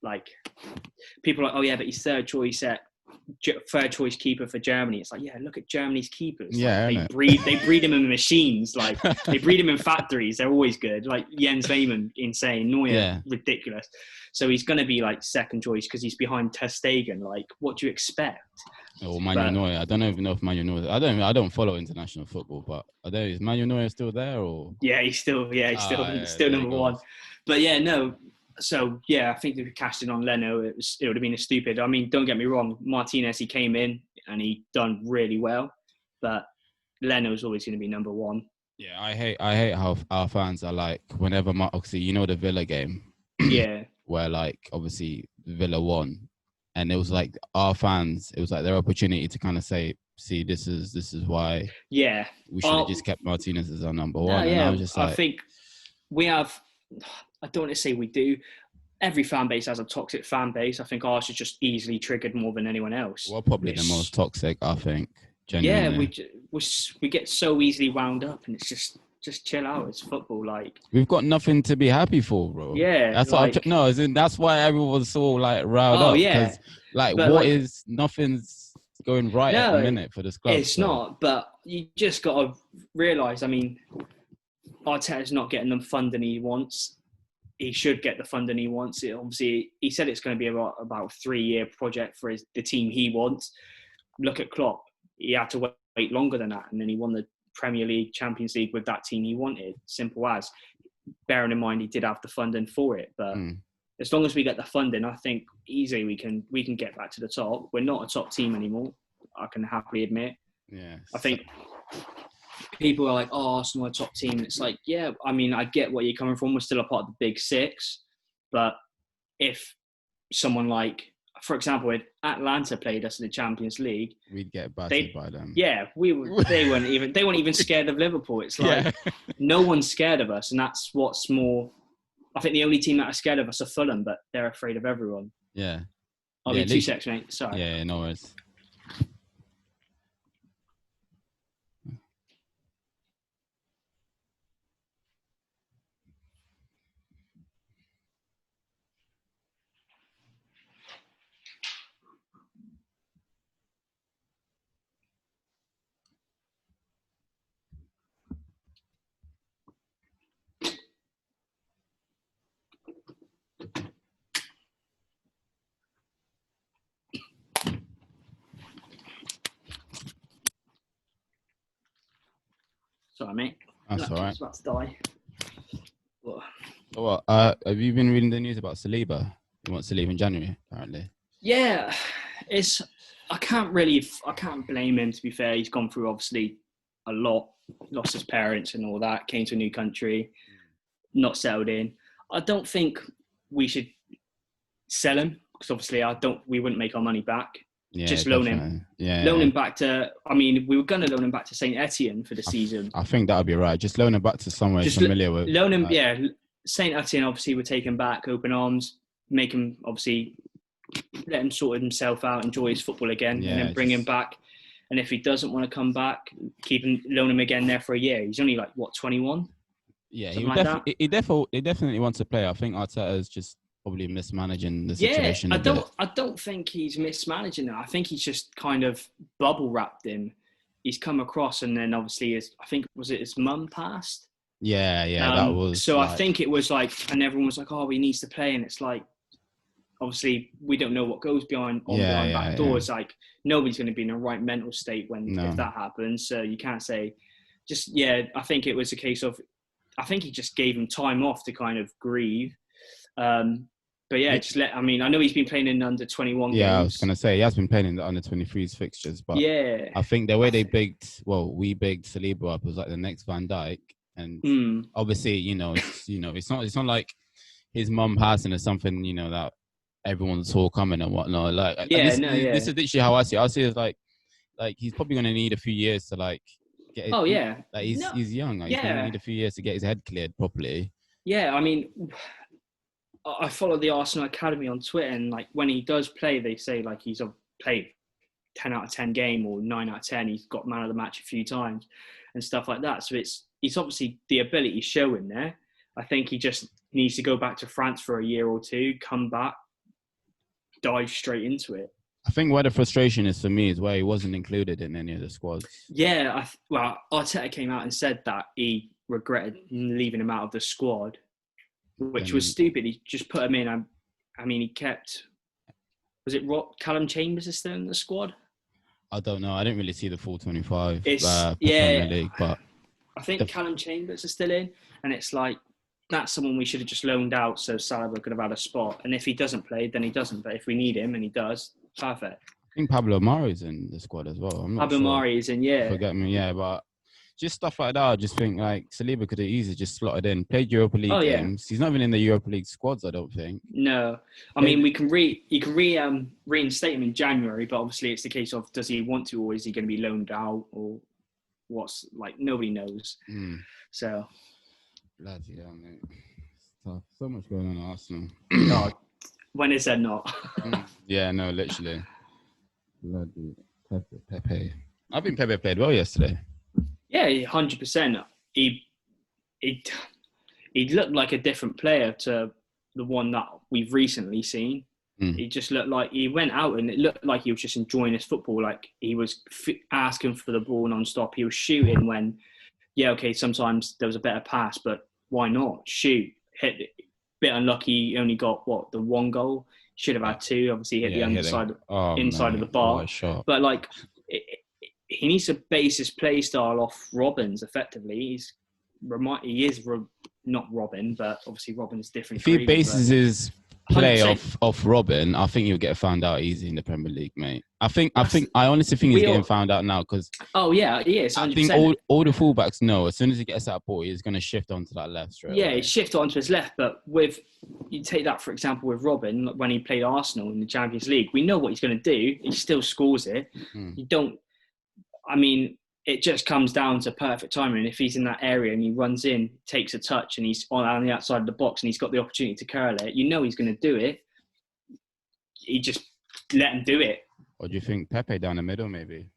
B: Like, people are like, "Oh yeah, but he's third choice keeper for Germany." It's like, look at Germany's keepers. They breed him in machines. Like, they breed him in factories. They're always good. Like Jens Lehmann, insane. Neuer, ridiculous. So he's going to be like second choice because he's behind Ter Stegen. Like, what do you expect?
A: Or Manuel Neuer. I don't even know if Manuel Neuer. I don't follow international football, but is Manuel Neuer still there? Or
B: he's still number one. But no. So I think if we cashed in on Leno, it would have been a stupid. Don't get me wrong, Martinez, he came in and he done really well, but Leno is always going to be number one.
A: Yeah, I hate how our fans are like, whenever obviously the Villa game, where like obviously Villa won, and it was like our fans, it was like their opportunity to kind of say, see, this is why we should have just kept Martinez as our number one. And I was just like,
B: I think we have. I don't want to say we do. Every fan base has a toxic fan base. I think ours is just easily triggered more than anyone else.
A: We're probably the most toxic, I think. Genuinely.
B: Yeah, we get so easily wound up, and it's just chill out. It's football. Like,
A: we've got nothing to be happy for, bro.
B: Yeah,
A: that's that's why everyone was so like riled up.
B: Yeah,
A: like, nothing's going right at the minute for this club.
B: It's not, but you just got to realise. Arteta's not getting the funding he wants. He should get the funding he wants. Obviously, he said it's going to be about a 3-year project for the team he wants. Look at Klopp. He had to wait longer than that, and then he won the Premier League, Champions League with that team he wanted. Simple as. Bearing in mind he did have the funding for it, but as long as we get the funding, I think easily we can get back to the top. We're not a top team anymore. I can happily admit.
A: Yeah.
B: I think people are like, "Oh, Arsenal are a top team." It's like, I get where you're coming from. We're still a part of the Big Six, but if someone like, for example, if Atlanta played us in the Champions League,
A: we'd get battered by them.
B: Yeah, we would. They weren't even scared of Liverpool. It's like no one's scared of us, and that's what's more. I think the only team that are scared of us are Fulham, but they're afraid of everyone.
A: Yeah.
B: I'll be 2 seconds, mate. Sorry.
A: Yeah, no worries.
B: Sorry, mate.
A: That's all right.
B: About to die. What?
A: So what? Have you been reading the news about Saliba? He wants to leave in January, apparently.
B: Yeah, I can't blame him, to be fair. He's gone through, obviously, a lot. Lost his parents and all that. Came to a new country. Not settled in. I don't think we should sell him because obviously we wouldn't make our money back.
A: Yeah,
B: just
A: definitely.
B: loan him.
A: Yeah.
B: Loan him back to, we were going to loan him back to St. Etienne for the season.
A: I think that would be right. Just loan him back to somewhere he's familiar with.
B: Loan him, St. Etienne obviously would take him back, open arms, make him obviously, let him sort himself out, enjoy his football again, and then bring him back. And if he doesn't want to come back, loan him again there for a year. He's only 21?
A: Yeah, he definitely wants to play. I think Arteta is just probably mismanaging the situation.
B: I don't think he's mismanaging it. I think he's just kind of bubble wrapped him. He's come across, and then obviously his mum passed.
A: Yeah, that was.
B: So I think it was and everyone was like, "Oh, he needs to play," and it's obviously we don't know what goes behind back doors. Nobody's going to be in the right mental state if that happens. So you can't say, I think it was a case of, I think he just gave him time off to kind of grieve. But yeah, I know he's been playing in under 21 games.
A: Yeah, I was going to say, he has been playing in the under 23s fixtures, but I think the way we bigged Saliba up was like the next Van Dijk. And obviously, it's not like his mum passing is something, that everyone saw coming and whatnot. This is literally how I see it. I see it as like he's probably going to need a few years to get his, he's young. He's going to need a few years to get his head cleared properly.
B: Yeah, I follow the Arsenal Academy on Twitter, and when he does play, they say he's played 10 out of 10 game or 9 out of 10. He's got man of the match a few times and stuff like that. So it's obviously the ability showing there. I think he just needs to go back to France for a year or two, come back, dive straight into it.
A: I think where the frustration is for me is where he wasn't included in any of the squads.
B: Yeah, Arteta came out and said that he regretted leaving him out of the squad, which was stupid. He just put him in. He kept... Was it Callum Chambers is still in the squad?
A: I don't know. I didn't really see the full 25
B: Premier
A: League, but...
B: I think Callum Chambers is still in, and it's that's someone we should have just loaned out so Saliba could have had a spot. And if he doesn't play, then he doesn't. But if we need him and he does, perfect.
A: I think Pablo Mari's in the squad as well. I'm not
B: Pablo
A: sure.
B: Mari is in, yeah.
A: Forget me, yeah. But just stuff like that, I just think Saliba could have easily just slotted in, played Europa League games. He's not even in the Europa League squads, I don't think.
B: No. You can reinstate him in January, but obviously it's the case of, does he want to, or is he going to be loaned out, or what's nobody knows. So
A: bloody hell, mate. Tough. So much going on at Arsenal.
B: God, when is there not?
A: Yeah, no, literally. Bloody Pepe. I think Pepe played well yesterday.
B: Yeah, 100%. He looked like a different player to the one that we've recently seen. He just looked like he went out and it looked like he was just enjoying his football. He was asking for the ball non-stop. He was shooting when, sometimes there was a better pass, but why not? Shoot. Hit. Bit unlucky. He only got, the one goal? Should have had two. Obviously hit the underside of the bar. But he needs to base his play style off Robin's effectively. He is not Robin, but obviously Robin's different.
A: If he bases his play off Robin, I think he'll get found out easy in the Premier League, mate. I honestly think he's getting found out now because.
B: Oh yeah, he is. 100%.
A: I think all the fullbacks know as soon as he gets that ball, he's going to shift onto that left straight.
B: Yeah, he shift onto his left, but you take that for example with Robin when he played Arsenal in the Champions League, we know what he's going to do. He still scores it. You don't. It just comes down to perfect timing. If he's in that area and he runs in, takes a touch, and he's on the outside of the box and he's got the opportunity to curl it, he's going to do it. He just let him do it.
A: Or do you think Pepe down the middle, maybe?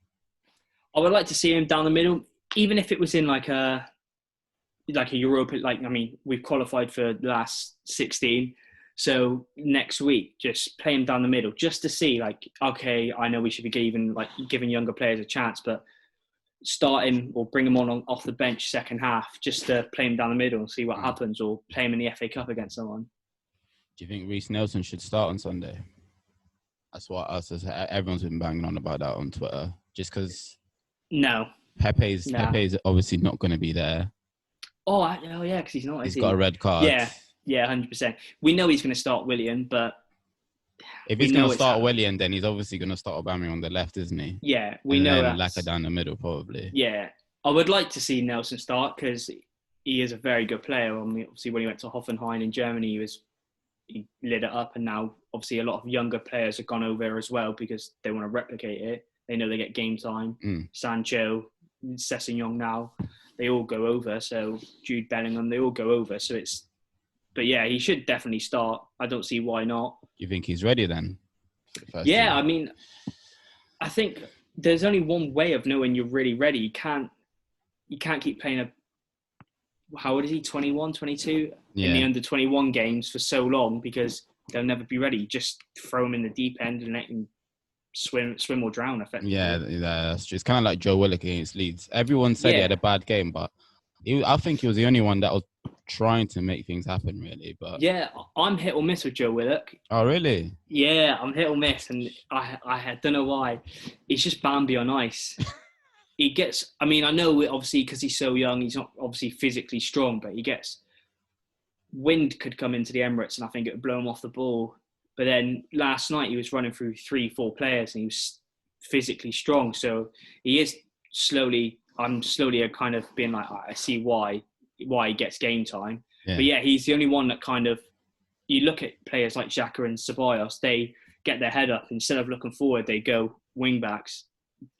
B: I would like to see him down the middle, even if it was in a Europa. We've qualified for the last 16. So next week, just play him down the middle, just to see, I know we should be giving younger players a chance, but start him or bring him on off the bench second half, just to play him down the middle and see what happens, or play him in the FA Cup against someone.
A: Do you think Reece Nelson should start on Sunday? That's what everyone's been banging on about that on Twitter. Just because.
B: No. Nah.
A: Pepe's obviously not going to be there.
B: Oh yeah, because he's not.
A: He's got a red card.
B: Yeah, 100%. We know he's going to start Willian, but
A: If
B: we
A: he's going
B: know
A: to
B: it's
A: start Willian, then he's obviously going to start Aubameyang on the left, isn't he?
B: Yeah, we
A: and
B: know
A: then
B: that.
A: Laka down the middle, probably.
B: Yeah, I would like to see Nelson start because he is a very good player. I mean, obviously, when he went to Hoffenheim in Germany, he lit it up, and now obviously a lot of younger players have gone over there as well because they want to replicate it. They know they get game time. Sancho, Sessegnon now, they all go over. So Jude Bellingham, they all go over. So but yeah, he should definitely start. I don't see why not.
A: You think he's ready then?
B: Yeah, I mean, I think there's only one way of knowing you're really ready. You can't keep playing how old is he? 21, 22 in the under 21 games for so long because they'll never be ready. Just throw him in the deep end and let him swim or drown, effectively.
A: Yeah, that's true. It's kind of like Joe Willock against Leeds. Everyone said he had a bad game, but I think he was the only one that was trying to make things happen, really. But
B: yeah, I'm hit or miss with Joe Willock.
A: Oh, really?
B: Yeah, I'm hit or miss, and I don't know why. He's just Bambi on ice. He gets. I mean, I know obviously because he's so young, he's not obviously physically strong, but he gets. Wind could come into the Emirates, and I think it would blow him off the ball. But then last night he was running through 3-4 players, and he was physically strong. So he is slowly. I'm slowly kind of being like, I see why he gets game time. Yeah. But yeah, he's the only one that kind of. You look at players like Xhaka and Ceballos, they get their head up. Instead of looking forward, they go wing backs.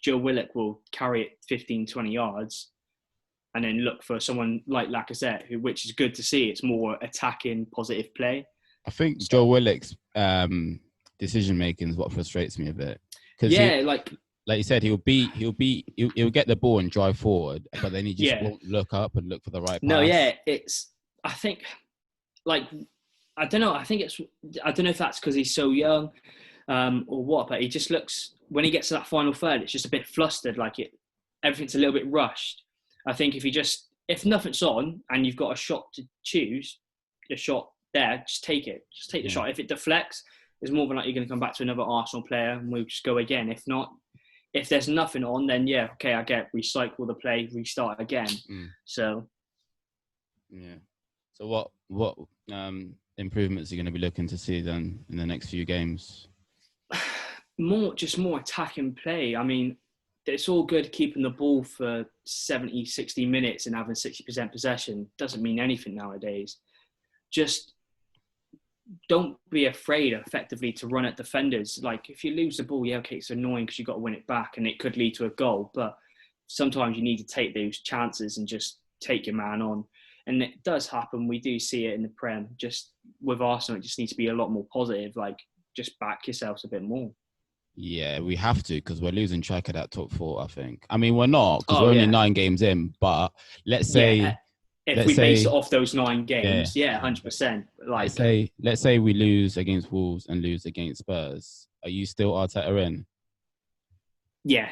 B: Joe Willock will carry it 15, 20 yards and then look for someone like Lacazette, which is good to see. It's more attacking, positive play.
A: I think Joe Willock's decision making is what frustrates me a bit.
B: Yeah,
A: like you said, he'll get the ball and drive forward, but then he just won't look up and look for the right pass.
B: No, yeah, I think, like, I don't know. I don't know if that's because he's so young or what, but he just looks, when he gets to that final third, it's just a bit flustered, like everything's a little bit rushed. I think if nothing's on and you've got a shot to choose, a shot there, just take it. Just take the shot. If it deflects, it's more than likely you're going to come back to another Arsenal player and we'll just go again. If not, if there's nothing on, then yeah, okay, I get recycle the play, restart again. So.
A: Yeah. So what improvements are you going to be looking to see then in the next few games?
B: More attacking play. I mean, it's all good keeping the ball for 70, 60 minutes and having 60% possession. Doesn't mean anything nowadays. Just don't be afraid effectively to run at defenders. Like if you lose the ball, yeah, okay, it's annoying because you've got to win it back and it could lead to a goal. But sometimes you need to take those chances and just take your man on. And it does happen. We do see it in the Prem. Just with Arsenal, it just needs to be a lot more positive. Like, just back yourselves a bit more. Yeah,
A: we have to because we're losing track of that top four, I think. I mean, we're not because we're only 9 games in. But let's say...
B: if we base it off those 9 games, 100%. Like,
A: let's say we lose against Wolves and lose against Spurs. Are you still Arteta in?
B: Yeah.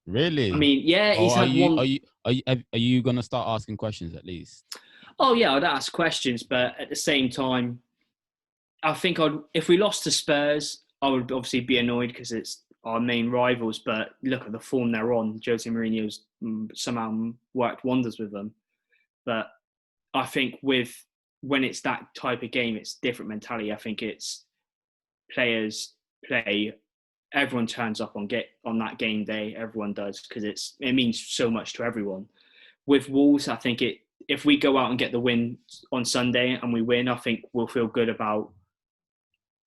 A: Really?
B: I mean, yeah, he's had one...
A: Are you going to start asking questions at least?
B: Oh, yeah, I'd ask questions. But at the same time, I think if we lost to Spurs, I would obviously be annoyed because it's our main rivals. But look at the form they're on. Jose Mourinho's somehow worked wonders with them. But I think when it's that type of game, it's different mentality. I think it's players play... Everyone turns up on that game day. Everyone does because it means so much to everyone. With Wolves, I think if we go out and get the win on Sunday and we win, I think we'll feel good about.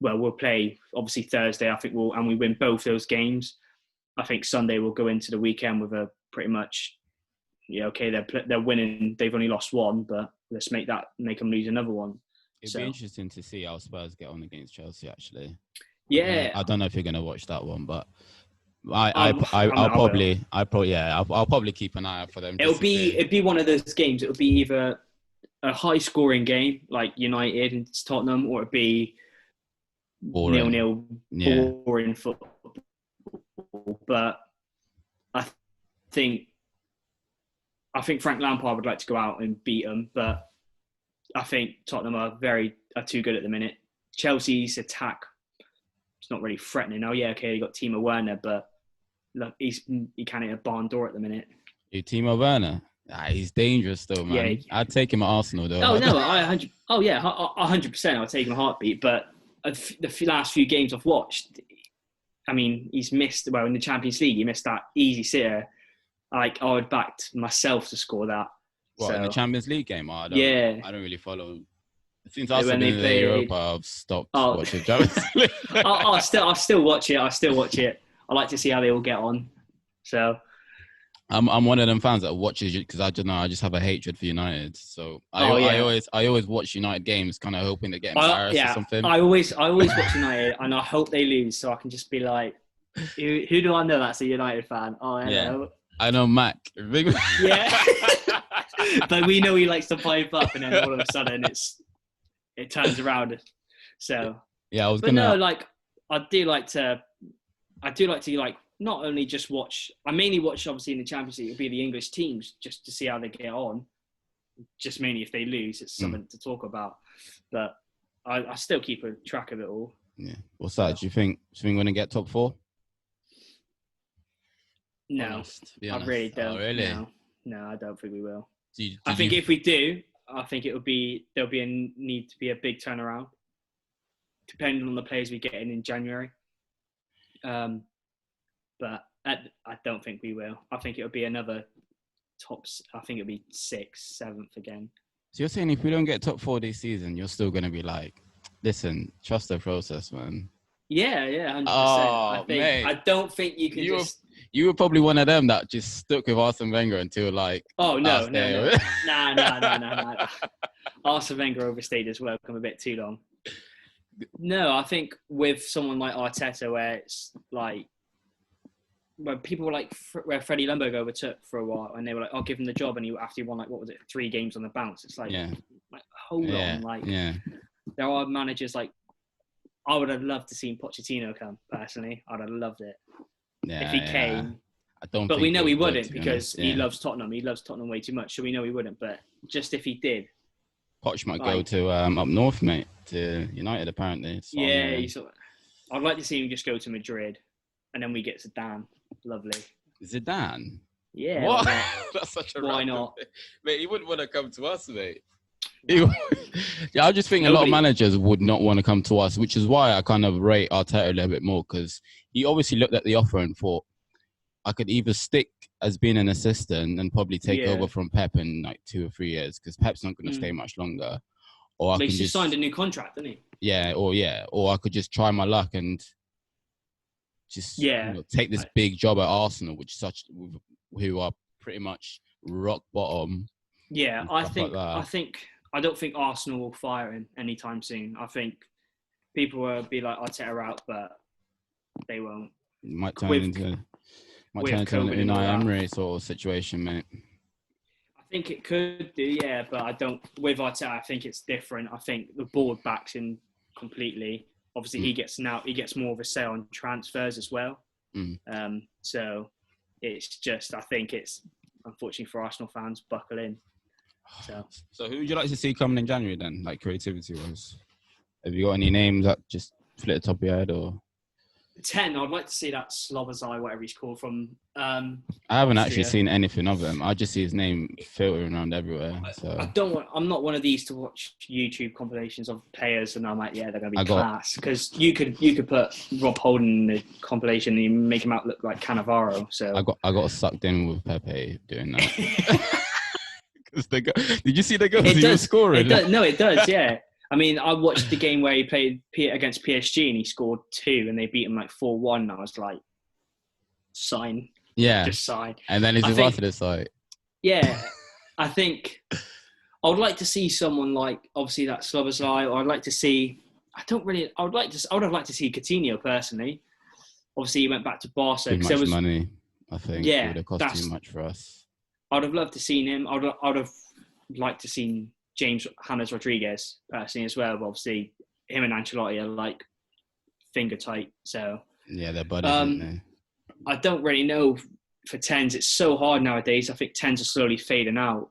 B: Well, we'll play obviously Thursday. I think and we win both those games. I think Sunday we'll go into the weekend with a pretty much, okay, they're winning. They've only lost one, but let's make them lose another one.
A: It'd be interesting to see how Spurs get on against Chelsea. Actually.
B: Yeah,
A: I don't know if you're going to watch that one, but I'll probably keep an eye out for them.
B: It'd be one of those games. It'll be either a high scoring game like United and Tottenham, or it'd be 0-0 boring football. But I think Frank Lampard would like to go out and beat them, but I think Tottenham are too good at the minute. Chelsea's attack. It's not really threatening. Oh, yeah, okay, you got Timo Werner, but look, he can't hit a barn door at the minute.
A: Timo Werner. He's dangerous though, man.
B: Yeah.
A: I'd take him at Arsenal though.
B: Oh no, 100%. I'll take him a heartbeat. But the last few games I've watched, I mean, he's missed. Well, in the Champions League, he missed that easy sitter. Like I would backed myself to score that.
A: What, in the Champions League game? I don't really follow. Since I've been in the Europa, I've stopped watching Champions League.
B: I'll still watch it. I like to see how they all get on. So
A: I'm one of them fans that watches it because I don't know. I just have a hatred for United. So I always watch United games, kind of hoping to get embarrassed or something.
B: I always watch United, and I hope they lose so I can just be like, who do I know that's a United fan? Oh, hello.
A: Yeah. I know Mac.
B: Yeah. But we know he likes to pipe up, and then all of a sudden it turns around. So
A: yeah,
B: I do like to not only just watch. I mainly watch obviously in the Champions League. It'll be the English teams just to see how they get on. Just mainly if they lose, it's something to talk about. But I still keep a track of it all.
A: Yeah. What's that? Do you think we're gonna get top 4?
B: No, I really don't.
A: Oh, really?
B: No, I don't think we will.
A: I
B: think if we do, I think there'll be a need to be a big turnaround, depending on the players we get in January. But I don't think we will. I think it'll be another I think it'll be 6th, 7th again.
A: So you're saying if we don't get top 4 this season, you're still gonna be like, listen, trust the process, man.
B: Yeah, 100%. I don't think you can
A: You were probably one of them that just stuck with Arsene Wenger until like.
B: Oh no. Nah. Arsene Wenger overstayed his welcome a bit too long. No, I think with someone like Arteta, where it's like, where people were like, where Freddie Ljungberg overtook for a while, and they were like, "I'll give him the job," and after he won like 3 games on the bounce. It's like, hold on, there are managers like. I would have loved to see Pochettino come personally. I'd have loved it. If he came, but we know he wouldn't because he loves Tottenham. He loves Tottenham way too much, so we know he wouldn't. But just if he did,
A: Poch might go to up north, mate, to United apparently.
B: I'd like to see him just go to Madrid, and then we get Zidane. Lovely.
A: Zidane?
B: Yeah.
A: What? That's such a
B: why not,
A: mate? He wouldn't want to come to us, mate. I just think a lot of managers would not want to come to us, which is why I kind of rate Arteta a little bit more, because he obviously looked at the offer and thought, I could either stick as being an assistant and probably take over from Pep in like 2 or 3 years, because Pep's not going to stay much longer. Or I can
B: just signed a new contract, didn't he?
A: Yeah, or I could just try my luck and just take this big job at Arsenal, who are pretty much rock bottom.
B: Yeah, I don't think Arsenal will fire him anytime soon. I think people will be like Arteta out, but they won't.
A: It might turn into an Unai Emery sort of situation, mate.
B: I think it could do, yeah, but I don't. With Arteta, I think it's different. I think the board backs him completely. Obviously, he gets more of a say on transfers as well. So it's just, I think it's unfortunately for Arsenal fans, buckle in.
A: So who would you like to see coming in January then, like creativity-wise? Have you got any names that just flit the top of your head, or?
B: 10, I'd like to see that Slobozai, whatever he's called, from
A: I haven't actually seen anything of him. I just see his name filtering around everywhere. So
B: I'm not one of these to watch YouTube compilations of players and I'm like, yeah, they're going to be class. Because you could put Rob Holding in the compilation and you make him out look like Cannavaro. So
A: I got sucked in with Pepe doing that. Did you see the goals he was scoring?
B: It does, yeah. I mean, I watched the game where he played against PSG and he scored 2 and they beat him like 4-1. And I was like, sign.
A: Yeah.
B: Just sign.
A: And then he's invited us like.
B: Yeah. I think I would like to see someone like, obviously, that Slobozai, or I'd like to see, I would have liked to see Coutinho personally. Obviously, he went back to Barca.
A: Too much money, I think. Yeah. It would have cost too much for us.
B: I'd have loved to seen him. I'd have liked to seen James Rodriguez personally as well. But obviously, him and Ancelotti are like finger tight. So
A: yeah, they're buddies, aren't they?
B: I don't really know for 10s. It's so hard nowadays. I think 10s are slowly fading out.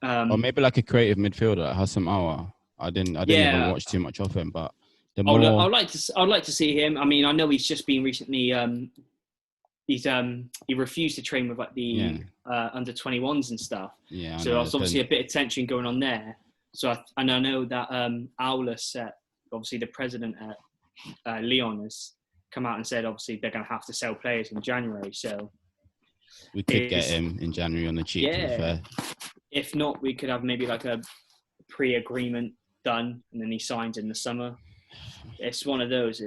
A: Or maybe like a creative midfielder like Hassam Aouar. I didn't even watch too much of him, but
B: I'd like to see him. I mean, I know he's just been recently he refused to train with like the under 21s and stuff.
A: Yeah.
B: So there's obviously a bit of tension going on there. So I know that Aulus, obviously the president at Lyon, has come out and said obviously they're going to have to sell players in January. So
A: we could get him in January on the cheap.
B: Yeah.
A: To be fair.
B: If not, we could have maybe like a pre-agreement done, and then he signs in the summer. It's one of those.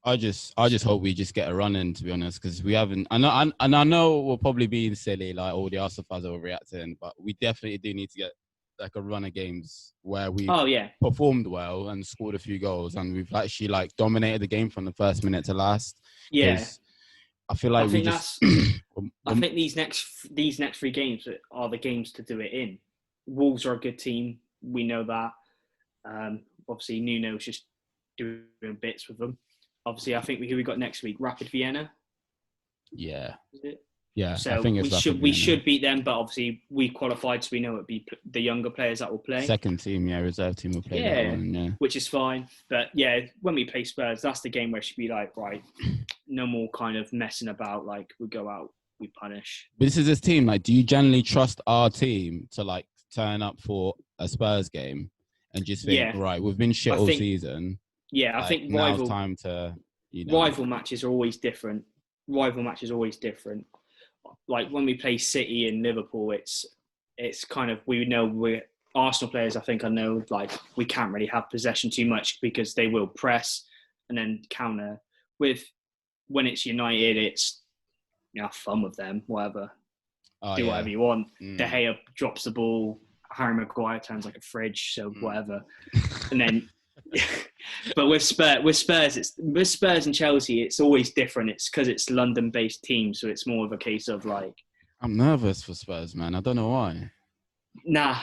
A: I just hope we just get a run in, to be honest, because we haven't. I know we'll probably be silly, like all the Arsenal fans are overreacting, but we definitely do need to get like a run of games where we performed well and scored a few goals, and we've actually like dominated the game from the first minute to last.
B: Yeah.
A: I feel like
B: I think these next 3 games are the games to do it in. Wolves are a good team. We know that. Obviously, Nuno's just doing bits with them. Obviously, I think who we got next week? Rapid Vienna.
A: Yeah.
B: Is it?
A: Yeah.
B: So
A: I think
B: we should beat them, but obviously we qualified, so we know it'd be the younger players that will play.
A: Second team, reserve team will play that one,
B: which is fine. But yeah, when we play Spurs, that's the game where it should be like, right, no more kind of messing about. Like we go out, we punish.
A: But this team. Like, do you generally trust our team to like turn up for a Spurs game and just think, right, we've been shit all season.
B: Yeah,
A: like,
B: I think
A: now's time to
B: rival matches are always different. Like when we play City and Liverpool, it's kind of, we know we're Arsenal players. I think I know, like, we can't really have possession too much because they will press and then counter. When it's United, it's have fun with them, whatever. Do whatever you want. De Gea drops the ball. Harry Maguire turns like a fridge, so whatever. And then, but with Spurs and Chelsea, it's always different. It's because it's London-based teams, so it's more of a case of like.
A: I'm nervous for Spurs, man. I don't know why.
B: Nah.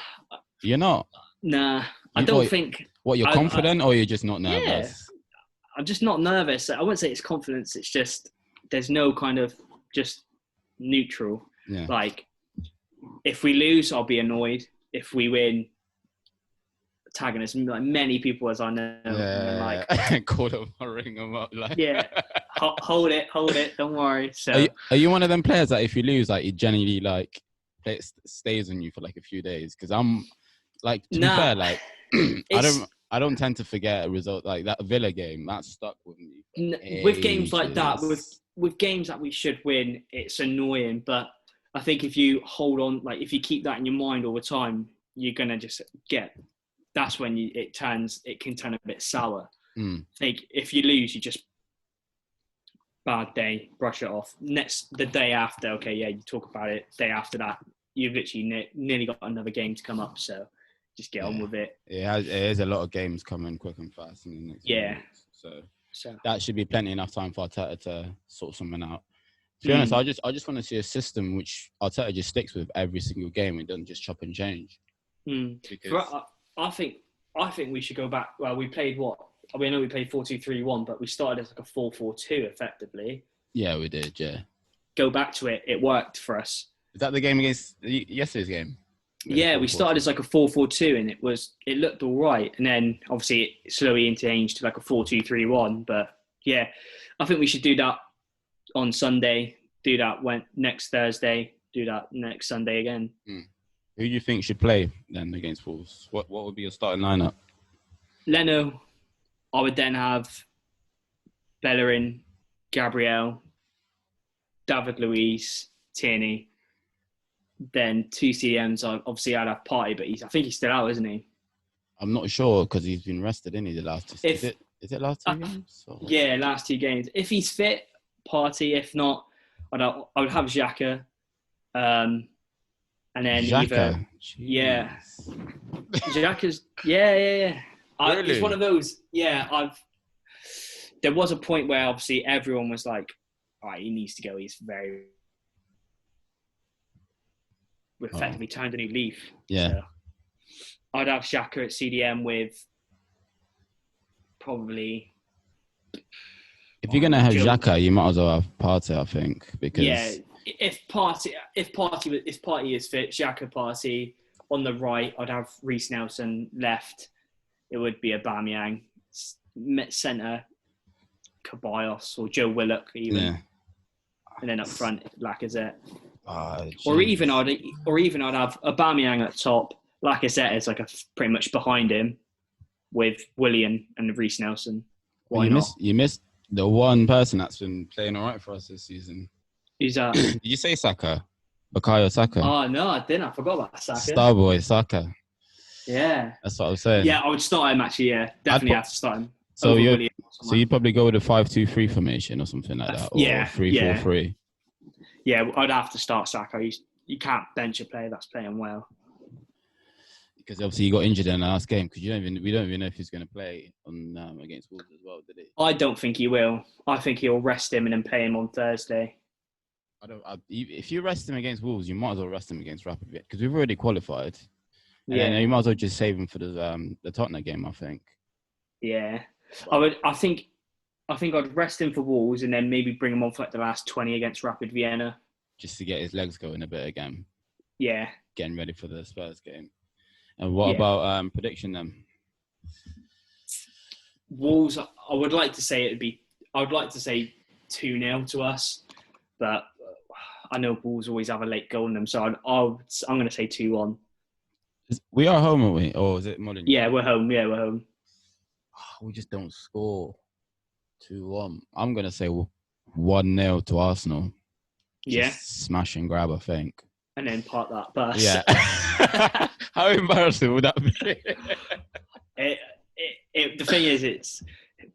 A: You're not?
B: Nah. I don't think.
A: What, you're confident or you're just not nervous?
B: Yeah. I'm just not nervous. I wouldn't say it's confidence. It's just there's no kind of just neutral.
A: Yeah.
B: Like, if we lose, I'll be annoyed. If we win, tagging us, like many people as I know.
A: Yeah.
B: Like,
A: call them, ring them up. Like.
B: Yeah. Hold it. Don't worry. So.
A: Are you one of them players that if you lose, like, it generally like stays on you for like a few days? Because I'm like, to be fair, like, I don't tend to forget a result like that Villa game. That stuck with me.
B: With games like that, with games that we should win, it's annoying. But I think if you hold on, like if you keep that in your mind all the time, you're gonna just that's when it can turn a bit sour. Like if you lose, you just bad day, brush it off. The day after, okay, yeah, you talk about it. Day after that, you've literally nearly got another game to come up. So just get on with it.
A: It is a lot of games coming quick and fast in the next weeks. So that should be plenty enough time for Arteta to sort something out. To be honest, I just want to see a system which Arteta just sticks with every single game and doesn't just chop and change.
B: Because I think we should go back. Well, we played what? I know we played 4-2-3-1, but we started as like a 4-4-2 effectively. Yeah,
A: we did. Yeah.
B: Go back to it. It worked for us.
A: Is that the game against yesterday's game?
B: Yeah, we started as like a 4-4-2 and it looked all right. And then obviously it slowly changed to like a 4-2-3-1. But yeah, I think we should do that on Sunday, do that next Thursday, do that next Sunday again.
A: Who do you think should play then against Wolves? What would be your starting lineup?
B: Leno. I would then have Bellerin, Gabriel, David Luiz, Tierney. Then 2 CMs. Obviously, I'd have Partey, but I think he's still out, isn't he?
A: I'm not sure because he's been rested, isn't he? The last 2 is it last 2 games? Or?
B: Yeah, last 2 games. If he's fit, Partey. If not, I would have Xhaka. And then
A: Xhaka?
B: Xhaka's yeah.
A: Really?
B: It's one of those. Yeah, there was a point where obviously everyone was like, "All right, he needs to go. He's very." We've effectively turned a new leaf.
A: Yeah.
B: So I'd have Xhaka at CDM with probably.
A: If you're gonna have Xhaka, you might as well have Partey, I think, because
B: if Partey is fit, Xhaka, Partey on the right. I'd have Reece Nelson left. It would be Aubameyang centre, Ceballos or Joe Willock even. and then up front Lacazette.
A: Jeez.
B: Or even I'd have Aubameyang at top, Lacazette is like pretty much behind him, with Willian and Reece Nelson. Why not?
A: You missed the one person that's been playing all right for us this season.
B: Who's that?
A: Did you say Saka? Bukayo Saka?
B: Oh, no, I didn't. I forgot about Saka.
A: Starboy Saka.
B: Yeah.
A: That's what I was saying.
B: Yeah, I would start him actually, yeah. Definitely have to start him.
A: So you'd probably go with a 5-2-3 formation or something like that? Or 3-4-3?
B: Yeah, I'd have to start Saka. You can't bench a player that's playing well.
A: Because obviously he got injured in the last game. Because we don't even know if he's going to play on against Wolves as well, did he?
B: I don't think he will. I think he'll rest him and then play him on Thursday.
A: If you rest him against Wolves, you might as well rest him against Rapid Vienna because we've already qualified. And you might as well just save him for the Tottenham game, I think.
B: Yeah, I think I'd rest him for Wolves and then maybe bring him on for like the last 20 against Rapid Vienna,
A: just to get his legs going a bit again.
B: Yeah,
A: getting ready for the Spurs game. And what about prediction then?
B: Wolves. I would like to say 2-0 to us, but I know Wolves always have a late goal in them, so I'm going to say 2-1.
A: We are home, aren't we? Or is it Molyneux?
B: Yeah, we're home.
A: We just don't score. 2-1. I'm going to say 1-0 to Arsenal. Just smash and grab, I think.
B: And then park that bus.
A: Yeah. How embarrassing would that be?
B: The thing is,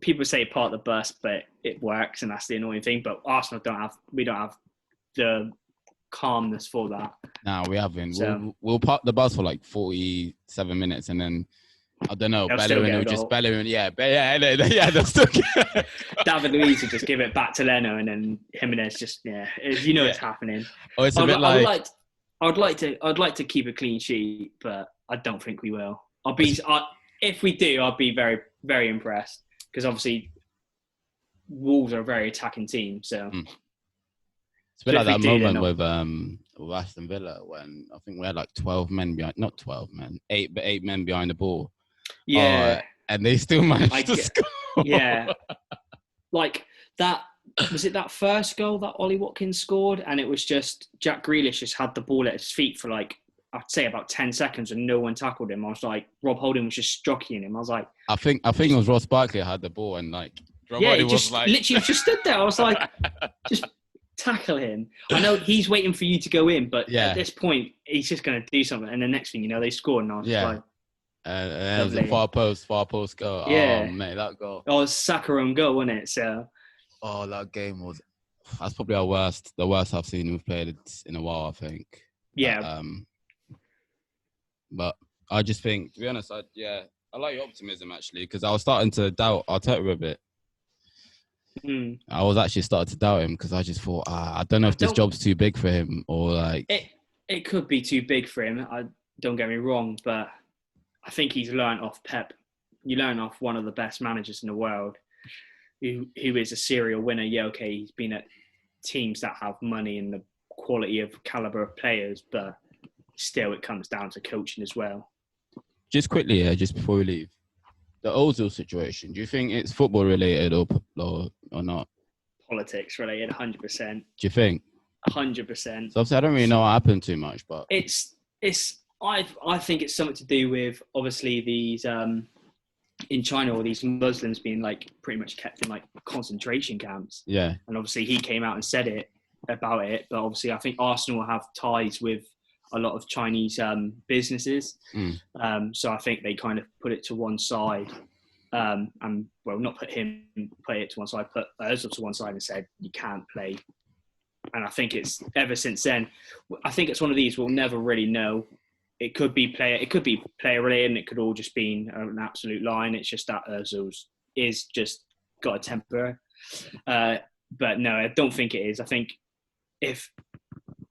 B: people say park the bus, but it works, and that's the annoying thing. But Arsenal don't have the calmness for that.
A: No, we haven't. So, we'll park the bus for like 47 minutes, and then I don't know. Bellerin will just Bellerin. Yeah, they'll still get.
B: David Luiz will just give it back to Leno, and then Jimenez just it's happening.
A: Oh, it's a bit like.
B: I'd like to keep a clean sheet, but I don't think we will. If we do, I'll be very, very impressed because obviously Wolves are a very attacking team. So
A: it's a bit like that moment with Aston Villa when I think we had like 12 men behind, not 12 men, 8 men behind the ball.
B: Yeah,
A: and they still managed to score.
B: Yeah, like that. Was it that first goal that Ollie Watkins scored? And it was just Jack Grealish just had the ball at his feet for like, I'd say about 10 seconds and no one tackled him. I was like, Rob Holding was just jockeying him. I was like... I think it was Ross Barkley had the ball and like... Rob Holding was like... literally just stood there. I was like, just tackle him. I know he's waiting for you to go in, but at this point, he's just going to do something. And the next thing you know, they scored and I was like... that was a far post goal. Yeah. Oh, mate, that goal. Oh, it was Saka own goal, wasn't it? So... Oh, that game was... That's probably the worst I've seen we've played in a while, I think. Yeah. But I just think, to be honest, I like your optimism, actually, because I was starting to doubt Arteta a bit. I was actually starting to doubt him because I just thought, I don't know if this job's too big for him or like... It could be too big for him. Don't get me wrong, but I think he's learned off Pep. You learn off one of the best managers in the world. Who is a serial winner. Yeah, okay, he's been at teams that have money and the quality of caliber of players, but still it comes down to coaching as well. Just quickly, just before we leave, the Ozil situation, do you think it's football related or not? Politics related, 100%. Do you think? 100%. So obviously I don't really know what happened too much, but... I think it's something to do with, obviously, these... in China, all these Muslims being like pretty much kept in like concentration camps. Yeah. And obviously he came out and said about it. But obviously I think Arsenal have ties with a lot of Chinese businesses. So I think they kind of put it to one side. And well, not put it to one side, put Ozil to one side and said, you can't play. And I think it's ever since then, I think it's one of these we'll never really know. It could be player related, and it could all just be an absolute line. It's just that Ozil's is just got a temper. But no, I don't think it is. I think if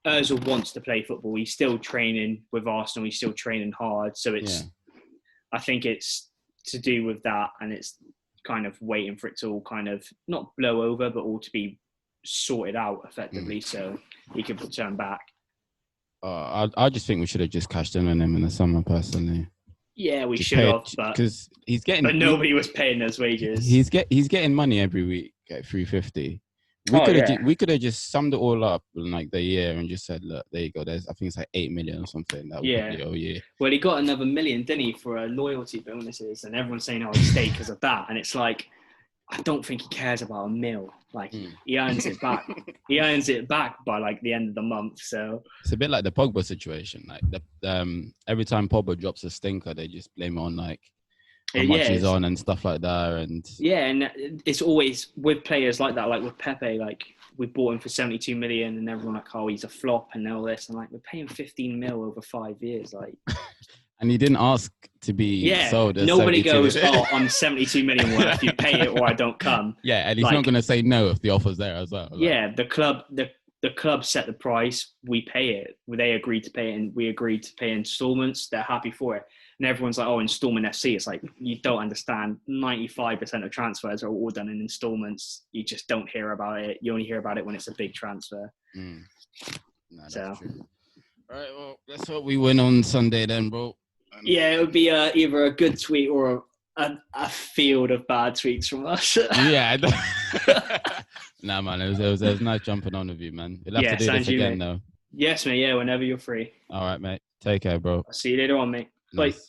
B: Ozil wants to play football, he's still training with Arsenal. He's still training hard. So I think it's to do with that, and it's kind of waiting for it to all kind of not blow over, but all to be sorted out effectively, so he can return back. I just think we should have just cashed in on him in the summer, personally. Yeah, we should have, because he's getting. But nobody was paying those wages. He's getting money every week at $350.
A: we could have just summed it all up in like the year and just said, look, there you go. There's I think it's like 8 million or something that we probably owe you.
B: Well, he got another million, didn't he, for loyalty bonuses, and everyone's saying, "Oh, he stayed because of that." And it's like, I don't think he cares about a mil. Like he earns it back. He earns it back by like the end of the month. So
A: it's a bit like the Pogba situation. Like every time Pogba drops a stinker, they just blame it on like how much he's on and stuff like that. And
B: and it's always with players like that, like with Pepe, like we bought him for 72 million, and everyone like, oh, he's a flop and all this. And like, we're paying 15 mil over 5 years, like.
A: And he didn't ask to be sold.
B: Nobody goes, oh, I'm 72 million worth. You pay it or I don't come.
A: Yeah, and he's not going to say no if the offer's there as well.
B: Like, the club set the price. We pay it. They agreed to pay it, and we agreed to pay installments. They're happy for it. And everyone's like, oh, installment FC. It's like, you don't understand. 95% of transfers are all done in installments. You just don't hear about it. You only hear about it when it's a big transfer.
A: No, that's true. All right, well, let's hope we win on Sunday then, bro.
B: Yeah, it would be either a good tweet or a field of bad tweets from us.
A: Yeah. Nah, man, it was nice jumping on with you, man. You'll have to do this again, though.
B: Yes, mate. Yeah, whenever you're free.
A: All right, mate. Take care, bro.
B: I'll see you later on, mate.
A: Nice.
B: Bye.